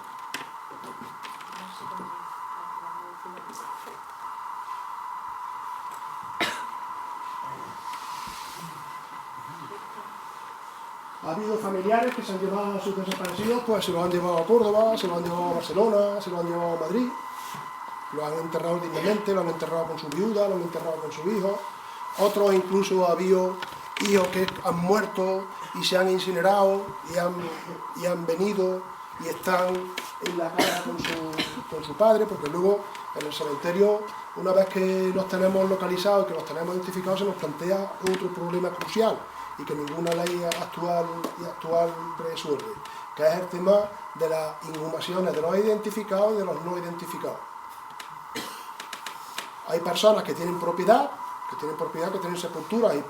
Ha habido familiares que se han llevado a sus desaparecidos, pues se los han llevado a Córdoba, se los han llevado a Barcelona, se los han llevado a Madrid. Lo han enterrado dignamente, lo han enterrado con su viuda, lo han enterrado con su hijo. Otros incluso ha habido hijos que han muerto y se han incinerado y han venido y están en la cara con su padre, porque luego en el cementerio, una vez que los tenemos localizados y que los tenemos identificados, se nos plantea otro problema crucial y que ninguna ley actual resuelve, que es el tema de las inhumaciones de los identificados y de los no identificados. Hay personas que tienen propiedad, que tienen sepulturas y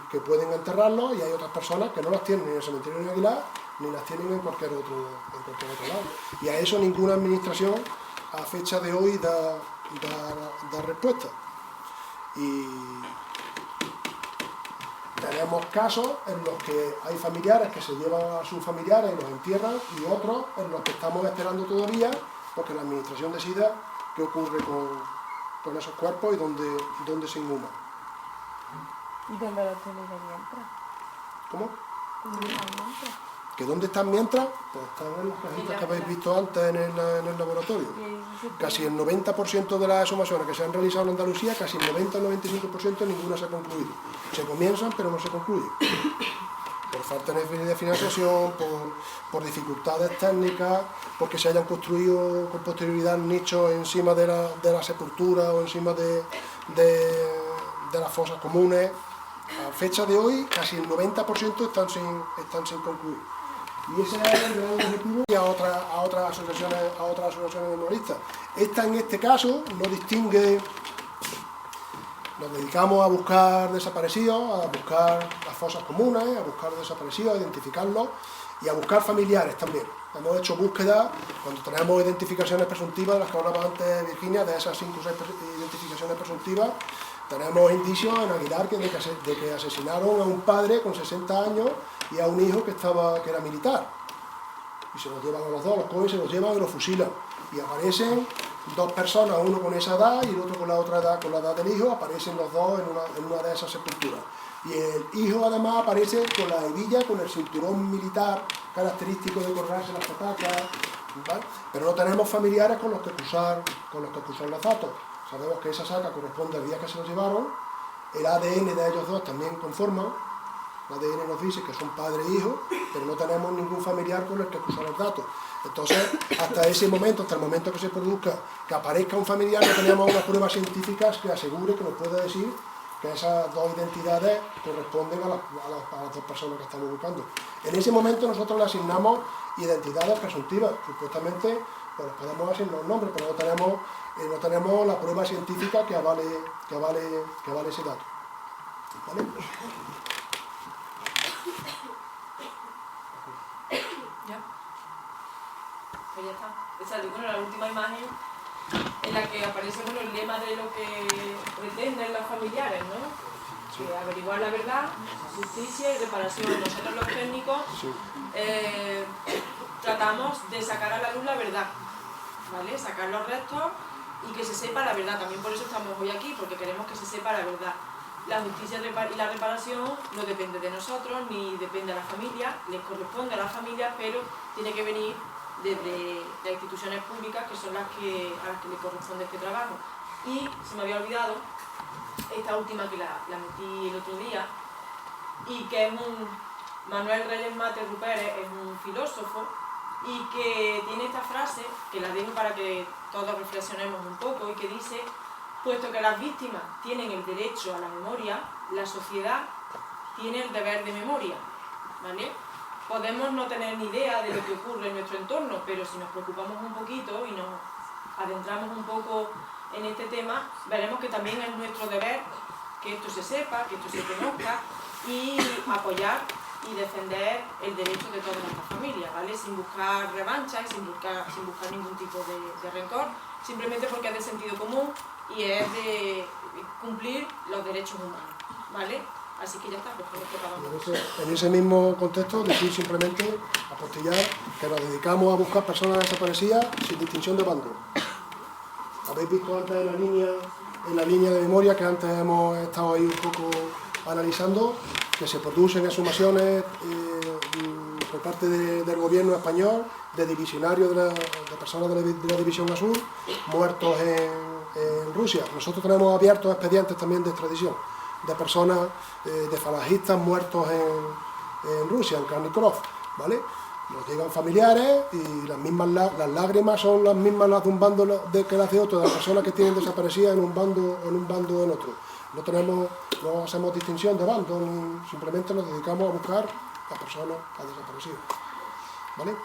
que pueden enterrarlos, y hay otras personas que no las tienen ni en el cementerio de Aguilar, ni las tienen en cualquier otro lado. Y a eso ninguna administración a fecha de hoy da respuesta. Y tenemos casos en los que hay familiares que se llevan a sus familiares y los entierran, y otros en los que estamos esperando todavía porque la administración decida qué ocurre con esos cuerpos y dónde se inhuman. ¿Y dónde los tenéis de mientras? ¿Cómo? ¿Dónde están mientras? ¿Que dónde están mientras? Pues están en las cajitas que habéis visto antes en el laboratorio. Casi el 90% de las exhumaciones que se han realizado en Andalucía, casi el 90-95%, ninguna se ha concluido. Se comienzan, pero no se concluyen. Por falta de financiación, por dificultades técnicas, porque se hayan construido con posterioridad nichos encima de la sepultura o encima de las fosas comunes. A fecha de hoy, casi el 90% están sin concluir. Y ese es el gran objetivo y a otras asociaciones memorialistas. Esta, en este caso, no distingue. Nos dedicamos a buscar desaparecidos, a buscar las fosas comunes, a buscar desaparecidos, a identificarlos y a buscar familiares también. Hemos hecho búsquedas cuando tenemos identificaciones presuntivas, las que hablaba antes Virginia, de esas 5 o 6 identificaciones presuntivas. Tenemos indicios en Aguilar de que asesinaron a un padre con 60 años y a un hijo que era militar. Y se los llevan a los dos, los cogen, se los llevan y los fusilan. Y aparecen 2 personas, uno con esa edad y el otro con la otra edad, con la edad del hijo, aparecen los dos en una de esas sepulturas. Y el hijo además aparece con la hebilla, con el cinturón militar característico de colgarse las patacas, ¿vale? Pero no tenemos familiares con los que cruzar los datos. Sabemos que esa saca corresponde al día que se los llevaron El ADN de ellos dos también conforman. El ADN nos dice que son padre e hijo, pero no tenemos ningún familiar con el que cruzar los datos. Entonces, hasta ese momento, hasta el momento que se produzca, que aparezca un familiar, no tenemos una prueba científica que asegure, que nos pueda decir que esas dos identidades corresponden a las dos personas que estamos buscando. En ese momento nosotros le asignamos identidades presuntivas. Supuestamente, pues podemos asignar un nombre, pero no tenemos la prueba científica que avale ese dato. ¿Vale? Pues ya está. Esa es la última imagen en la que aparece el lema de lo que pretenden los familiares, ¿no? Sí. Averiguar la verdad, justicia y reparación. Nosotros los técnicos Sí. tratamos de sacar a la luz la verdad, ¿vale? Sacar los restos y que se sepa la verdad. También por eso estamos hoy aquí, porque queremos que se sepa la verdad. La justicia y la reparación no depende de nosotros, ni depende de la familia, les corresponde a la familia, pero tiene que venir desde las instituciones públicas, que son a las que le corresponde este trabajo. Y se me había olvidado esta última, que la metí el otro día, y que es Manuel Reyes Mate Rupert, es un filósofo, y que tiene esta frase, que la dejo para que todos reflexionemos un poco, y que dice: puesto que las víctimas tienen el derecho a la memoria, la sociedad tiene el deber de memoria, ¿vale? Podemos no tener ni idea de lo que ocurre en nuestro entorno, pero si nos preocupamos un poquito y nos adentramos un poco en este tema, veremos que también es nuestro deber que esto se sepa, que esto se conozca, y apoyar y defender el derecho de todas nuestras familias, ¿vale? Sin buscar revancha y sin buscar ningún tipo de rencor, simplemente porque es de sentido común y es de cumplir los derechos humanos, ¿vale? Así que ya está, pues con esto acabamos. En ese mismo contexto, decir simplemente, apostillar, que nos dedicamos a buscar personas desaparecidas sin distinción de bando. Habéis visto antes en la línea de memoria que antes hemos estado ahí un poco analizando, que se producen exhumaciones por parte del gobierno español de divisionarios de personas de la División Azul muertos en Rusia. Nosotros tenemos abiertos expedientes también de extradición de personas, de falangistas muertos en Rusia, en Krasnov, ¿vale? Nos llegan familiares y las lágrimas son las mismas las de un bando que las de otro, de las personas que tienen desaparecidas en un bando o en otro. No hacemos distinción de bando, simplemente nos dedicamos a buscar a personas desaparecidas, ¿vale?